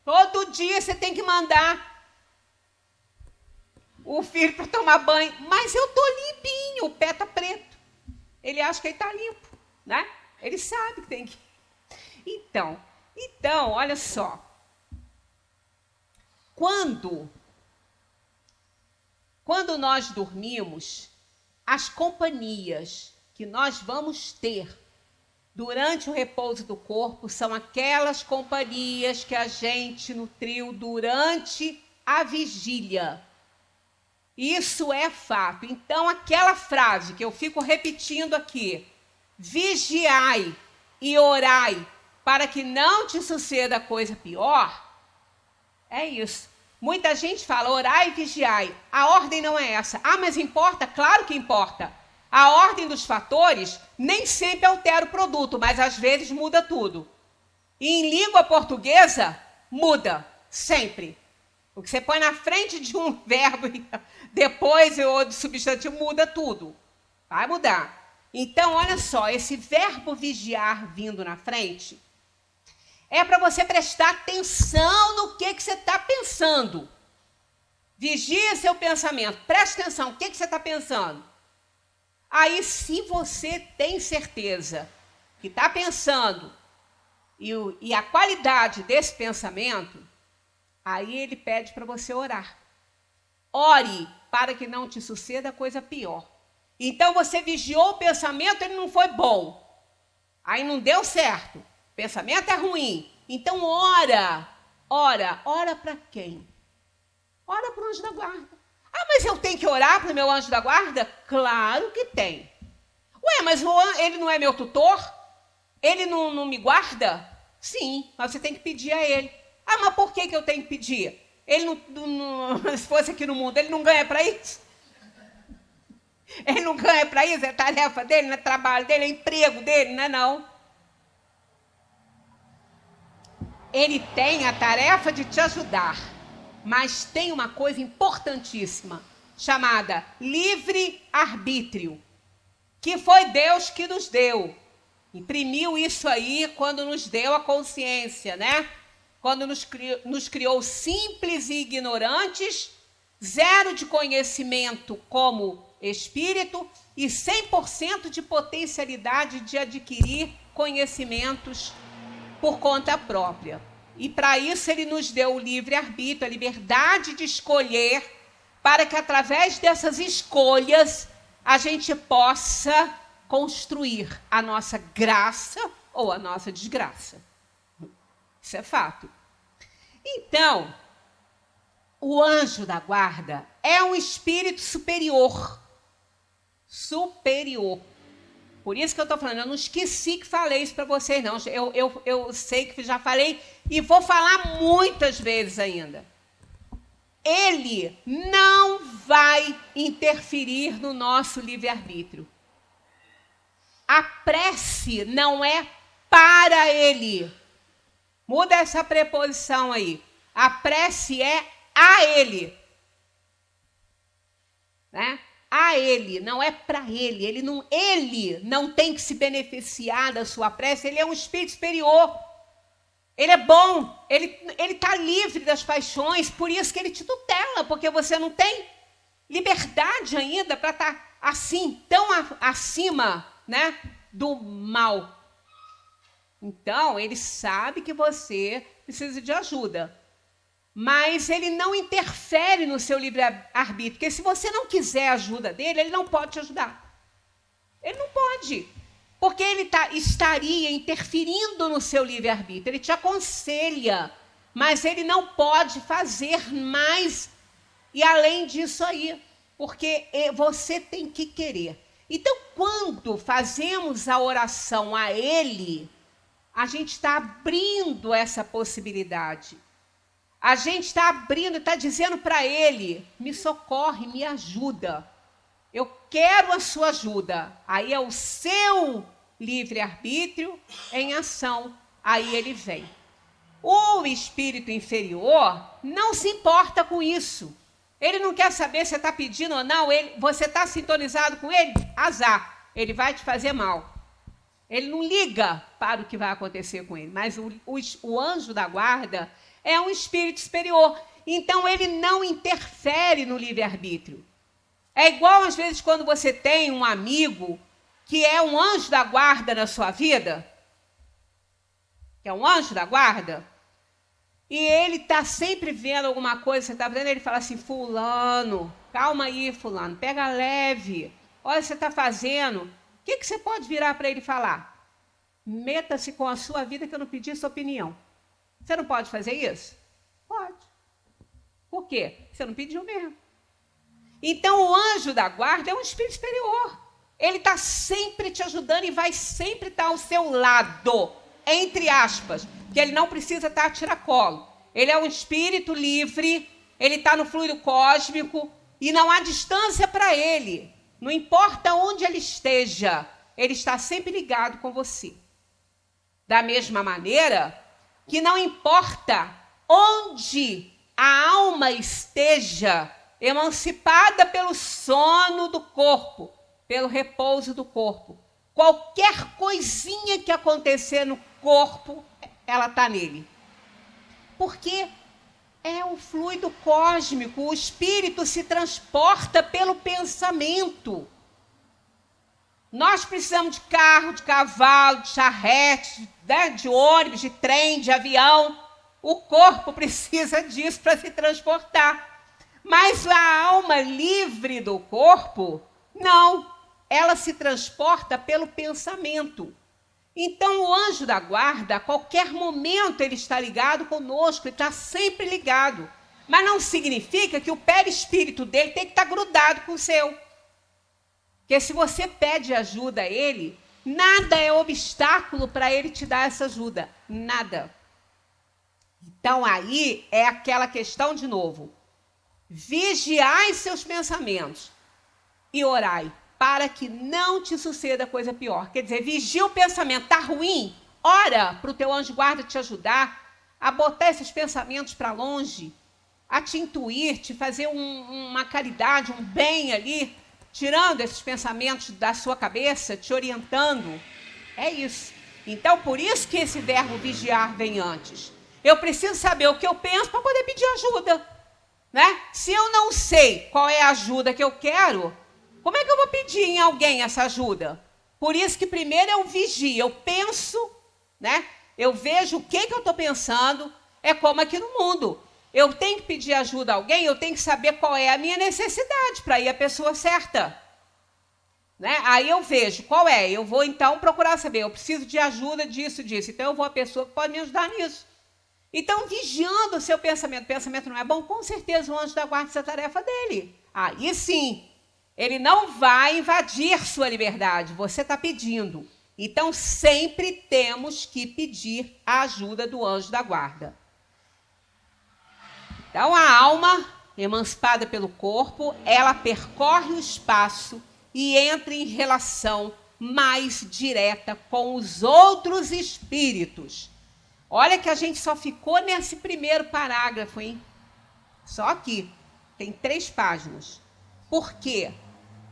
S2: Todo dia você tem que mandar o filho para tomar banho. Mas eu tô limpinho, o pé tá preto. Ele acha que ele tá limpo, né? Ele sabe que tem que... Então, olha só. Quando nós dormimos, as companhias que nós vamos ter durante o repouso do corpo são aquelas companhias que a gente nutriu durante a vigília. Isso é fato. Então, aquela frase que eu fico repetindo aqui, vigiai e orai para que não te suceda coisa pior, é isso. Muita gente fala, orai e vigiai. A ordem não é essa. Ah, mas importa? Claro que importa. A ordem dos fatores nem sempre altera o produto, mas às vezes muda tudo. E em língua portuguesa, muda, sempre. O que você põe na frente de um verbo e depois ou de substantivo, muda tudo. Vai mudar. Então, olha só, esse verbo vigiar vindo na frente é para você prestar atenção no que você está pensando. Vigia seu pensamento. Preste atenção, o que você está pensando? Aí, se você tem certeza que está pensando e a qualidade desse pensamento, aí ele pede para você orar. Ore para que não te suceda coisa pior. Então, você vigiou o pensamento, ele não foi bom. Aí não deu certo. O pensamento é ruim. Então, ora para quem? Ora para o anjo da guarda. Ah, mas eu tenho que orar para o meu anjo da guarda? Claro que tem. Ué, mas ele não é meu tutor? Ele não me guarda? Sim, mas você tem que pedir a ele. Ah, mas por que eu tenho que pedir? Ele não se fosse aqui no mundo, ele não ganha para isso? Ele não ganha para isso? É tarefa dele, não é trabalho dele, é emprego dele, não é não. Ele tem a tarefa de te ajudar, mas tem uma coisa importantíssima, chamada livre-arbítrio, que foi Deus que nos deu. Imprimiu isso aí quando nos deu a consciência, né? Quando nos criou simples e ignorantes, zero de conhecimento como espírito e 100% de potencialidade de adquirir conhecimentos por conta própria. E para isso ele nos deu o livre-arbítrio, a liberdade de escolher, para que através dessas escolhas a gente possa construir a nossa graça ou a nossa desgraça. Isso é fato. Então, o anjo da guarda é um espírito superior. Superior. Por isso que eu estou falando, eu não esqueci que falei isso para vocês, não. Eu sei que já falei e vou falar muitas vezes ainda. Ele não vai interferir no nosso livre-arbítrio. A prece não é para ele. Muda essa preposição aí. A prece é a ele. Né? A ele, não é para ele. Ele não tem que se beneficiar da sua prece. Ele é um espírito superior. Ele é bom. Ele está livre das paixões. Por isso que ele te tutela. Porque você não tem liberdade ainda para estar assim, tão acima, né, do mal. Então, ele sabe que você precisa de ajuda. Mas ele não interfere no seu livre-arbítrio. Porque se você não quiser a ajuda dele, ele não pode te ajudar. Ele não pode. Porque ele estaria interferindo no seu livre-arbítrio. Ele te aconselha. Mas ele não pode fazer mais e além disso aí. Porque você tem que querer. Então, quando fazemos a oração a ele, a gente está abrindo essa possibilidade. A gente está abrindo, está dizendo para ele, me socorre, me ajuda. Eu quero a sua ajuda. Aí é o seu livre-arbítrio em ação. Aí ele vem. O espírito inferior não se importa com isso. Ele não quer saber se você está pedindo ou não. Você está sintonizado com ele? Azar. Ele vai te fazer mal. Ele não liga para o que vai acontecer com ele. Mas o anjo da guarda é um espírito superior. Então, ele não interfere no livre-arbítrio. É igual, às vezes, quando você tem um amigo que é um anjo da guarda na sua vida. Que é um anjo da guarda. E ele está sempre vendo alguma coisa que você está fazendo. Ele fala assim, fulano, calma aí, fulano, pega leve. Olha o que você está fazendo. O que você pode virar para ele falar? Meta-se com a sua vida que eu não pedi sua opinião. Você não pode fazer isso? Pode. Por quê? Você não pediu mesmo. Então, o anjo da guarda é um espírito superior. Ele está sempre te ajudando e vai sempre estar ao seu lado, entre aspas, que ele não precisa estar a tiracolo. Ele é um espírito livre, ele está no fluido cósmico e não há distância para ele. Não importa onde ele esteja, ele está sempre ligado com você. Da mesma maneira que não importa onde a alma esteja emancipada pelo sono do corpo, pelo repouso do corpo, qualquer coisinha que acontecer no corpo, ela está nele. Porque é o fluido cósmico, o espírito se transporta pelo pensamento. Nós precisamos de carro, de cavalo, de charrete, né, de ônibus, de trem, de avião. O corpo precisa disso para se transportar. Mas a alma livre do corpo, não. Ela se transporta pelo pensamento. Então, o anjo da guarda, a qualquer momento, ele está ligado conosco, ele está sempre ligado. Mas não significa que o perispírito dele tem que estar grudado com o seu. Porque se você pede ajuda a ele, nada é obstáculo para ele te dar essa ajuda. Nada. Então, aí é aquela questão de novo. Vigiai seus pensamentos e orai, para que não te suceda coisa pior. Quer dizer, vigia o pensamento. Está ruim? Ora para o teu anjo guarda te ajudar a botar esses pensamentos para longe, a te intuir, te fazer uma caridade, um bem ali, tirando esses pensamentos da sua cabeça, te orientando. É isso. Então, por isso que esse verbo vigiar vem antes. Eu preciso saber o que eu penso para poder pedir ajuda, né? Se eu não sei qual é a ajuda que eu quero, como é que eu vou pedir em alguém essa ajuda? Por isso que primeiro eu vigio, eu penso, né? Eu vejo o que eu estou pensando, é como aqui no mundo. Eu tenho que pedir ajuda a alguém, eu tenho que saber qual é a minha necessidade para ir à pessoa certa. Né? Aí eu vejo qual é, eu vou então procurar saber, eu preciso de ajuda disso, então eu vou à pessoa que pode me ajudar nisso. Então, vigiando o seu pensamento, o pensamento não é bom, com certeza o anjo da guarda, essa tarefa dele. Aí sim, ele não vai invadir sua liberdade, você está pedindo. Então, sempre temos que pedir a ajuda do anjo da guarda. Então, a alma, emancipada pelo corpo, ela percorre o espaço e entra em relação mais direta com os outros espíritos. Olha que a gente só ficou nesse primeiro parágrafo, hein? Só aqui. Tem 3 páginas. Por quê?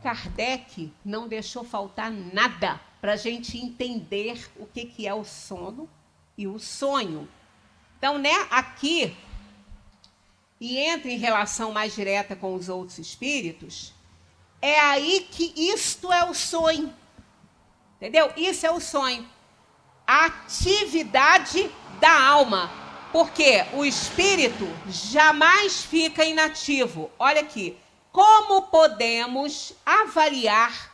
S2: Kardec não deixou faltar nada para a gente entender o que é o sono e o sonho. Então, né, aqui, e entra em relação mais direta com os outros espíritos, é aí que isto é o sonho. Entendeu? Isso é o sonho. A atividade da alma. Porque o espírito jamais fica inativo. Olha aqui. Como podemos avaliar,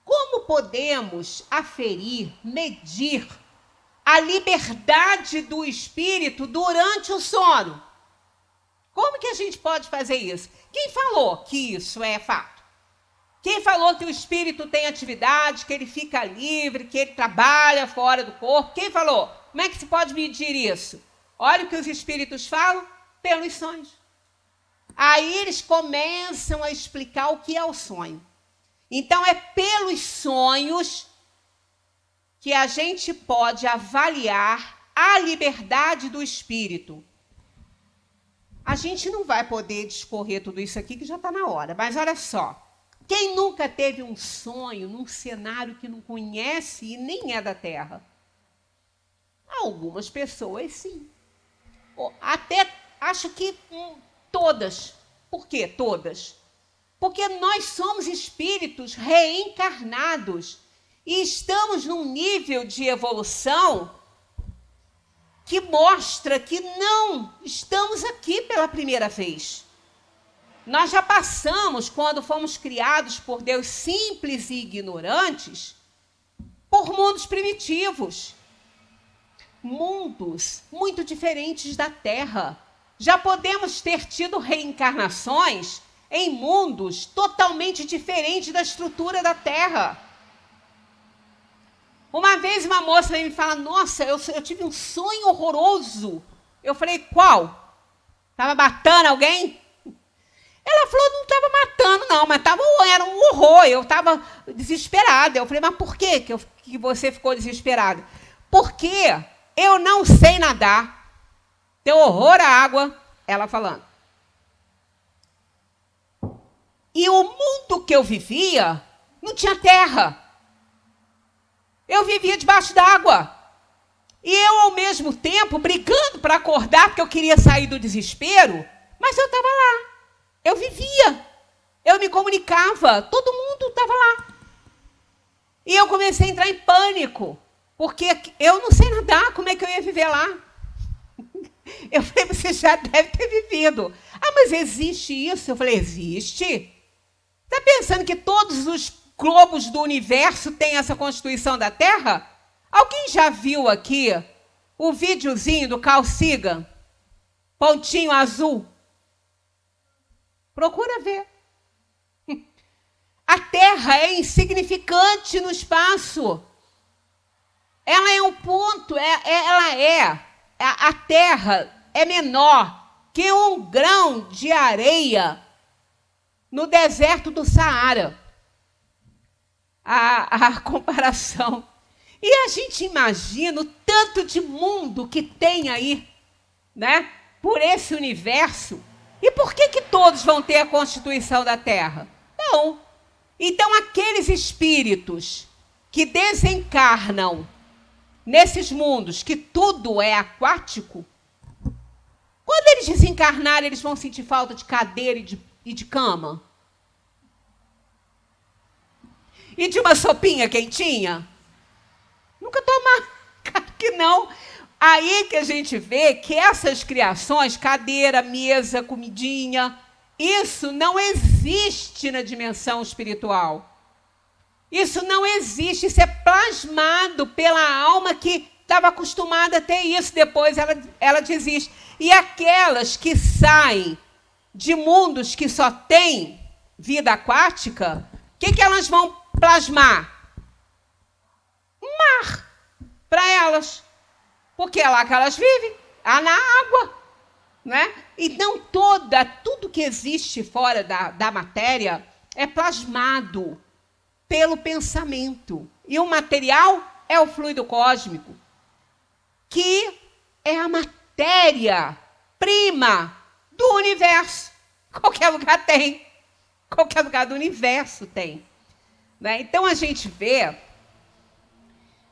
S2: como podemos aferir, medir a liberdade do espírito durante o sono? Como que a gente pode fazer isso? Quem falou que isso é fato? Quem falou que o espírito tem atividade, que ele fica livre, que ele trabalha fora do corpo? Quem falou? Como é que se pode medir isso? Olha o que os espíritos falam pelos sonhos. Aí eles começam a explicar o que é o sonho. Então, é pelos sonhos que a gente pode avaliar a liberdade do espírito. A gente não vai poder discorrer tudo isso aqui, que já está na hora. Mas olha só. Quem nunca teve um sonho num cenário que não conhece e nem é da Terra? Algumas pessoas, sim. Até acho que todas. Por que todas? Porque nós somos espíritos reencarnados e estamos num nível de evolução que mostra que não estamos aqui pela primeira vez. Nós já passamos, quando fomos criados por Deus simples e ignorantes, por mundos primitivos. Mundos muito diferentes da Terra. Já podemos ter tido reencarnações em mundos totalmente diferentes da estrutura da Terra. Uma vez uma moça veio me falar, nossa, eu tive um sonho horroroso. Eu falei, qual? Estava matando alguém? Ela falou, não estava matando, não, mas era um horror, eu estava desesperada. Eu falei, mas por que você ficou desesperada? Porque eu não sei nadar, tenho horror à água, ela falando. E o mundo que eu vivia não tinha terra. Eu vivia debaixo d'água. E eu, ao mesmo tempo, brigando para acordar, porque eu queria sair do desespero, mas eu estava lá. Eu vivia, eu me comunicava, todo mundo estava lá. E eu comecei a entrar em pânico, porque eu não sei nadar, como é que eu ia viver lá? Eu falei, você já deve ter vivido. Ah, mas existe isso? Eu falei, existe? Está pensando que todos os globos do universo têm essa constituição da Terra? Alguém já viu aqui o videozinho do Carl Sagan? Pontinho azul. Procura ver. A Terra é insignificante no espaço. Ela é um ponto, a Terra é menor que um grão de areia no deserto do Saara. A comparação. E a gente imagina o tanto de mundo que tem aí, né? Por esse universo. E por que todos vão ter a constituição da Terra? Não. Então, aqueles espíritos que desencarnam nesses mundos que tudo é aquático, quando eles desencarnarem, eles vão sentir falta de cadeira e de cama? E de uma sopinha quentinha? Nunca tomaram. Claro que não. Aí que a gente vê que essas criações, cadeira, mesa, comidinha, isso não existe na dimensão espiritual. Isso não existe, isso é plasmado pela alma que estava acostumada a ter isso, depois ela desiste. E aquelas que saem de mundos que só têm vida aquática, o que elas vão plasmar? Um mar para elas. Porque é lá que elas vivem, na água. Né? Então, tudo que existe fora da matéria é plasmado pelo pensamento. E o material é o fluido cósmico, que é a matéria-prima do universo. Qualquer lugar tem. Qualquer lugar do universo tem. Né? Então, a gente vê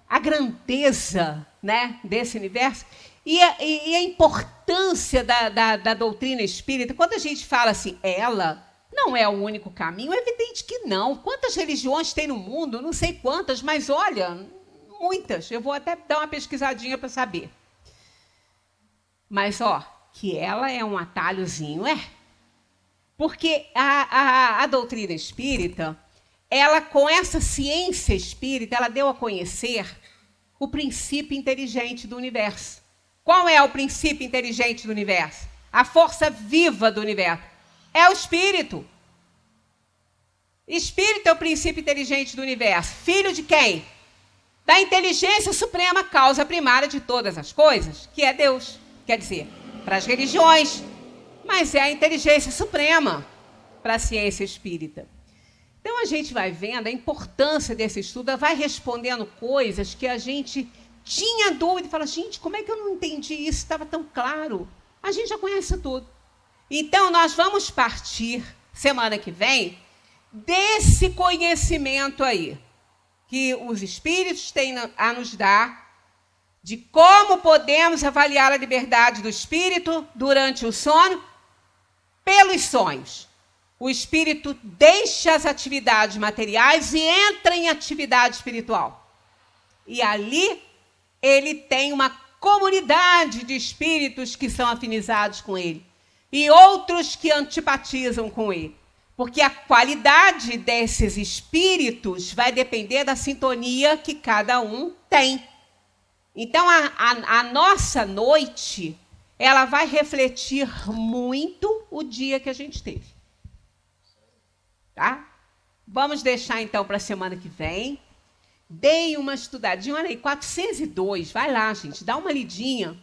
S2: a grandeza, né, desse universo e a importância da doutrina espírita. Quando a gente fala assim, ela não é o único caminho, é evidente que não. Quantas religiões tem no mundo? Não sei quantas, mas olha, muitas. Eu vou até dar uma pesquisadinha para saber. Mas, que ela é um atalhozinho, Porque a doutrina espírita, ela, com essa ciência espírita, ela deu a conhecer o princípio inteligente do universo. Qual é o princípio inteligente do universo? A força viva do universo. É o espírito. Espírito é o princípio inteligente do universo. Filho de quem? Da inteligência suprema, causa primária de todas as coisas, que é Deus. Quer dizer, para as religiões, mas é a inteligência suprema para a ciência espírita. Então, a gente vai vendo a importância desse estudo, vai respondendo coisas que a gente tinha dúvida e fala, gente, como é que eu não entendi isso? Estava tão claro. A gente já conhece tudo. Então, nós vamos partir, semana que vem, desse conhecimento aí, que os espíritos têm a nos dar, de como podemos avaliar a liberdade do espírito durante o sono, pelos sonhos. O espírito deixa as atividades materiais e entra em atividade espiritual. E ali ele tem uma comunidade de espíritos que são afinizados com ele e outros que antipatizam com ele. Porque a qualidade desses espíritos vai depender da sintonia que cada um tem. Então, a nossa noite, ela vai refletir muito o dia que a gente teve. Tá? Vamos deixar, então, para a semana que vem. Deem uma estudadinha. Olha aí, 402. Vai lá, gente. Dá uma lidinha.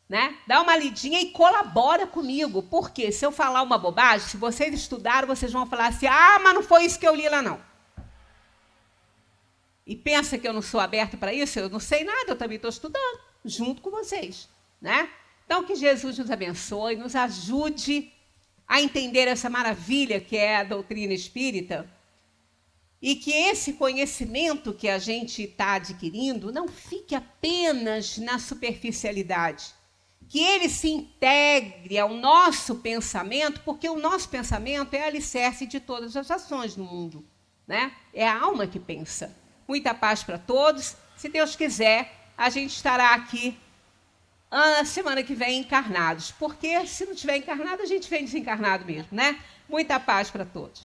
S2: Né? Dá uma lidinha e colabora comigo. Porque se eu falar uma bobagem, se vocês estudaram, vocês vão falar assim, mas não foi isso que eu li lá, não. E pensa que eu não sou aberta para isso? Eu não sei nada, eu também estou estudando, junto com vocês. Né? Então, que Jesus nos abençoe, nos ajude a entender essa maravilha que é a doutrina espírita e que esse conhecimento que a gente está adquirindo não fique apenas na superficialidade, que ele se integre ao nosso pensamento, porque o nosso pensamento é alicerce de todas as ações no mundo. Né? É a alma que pensa. Muita paz para todos. Se Deus quiser, a gente estará aqui na semana que vem encarnados, porque se não tiver encarnado, a gente vem desencarnado mesmo, né? Muita paz para todos.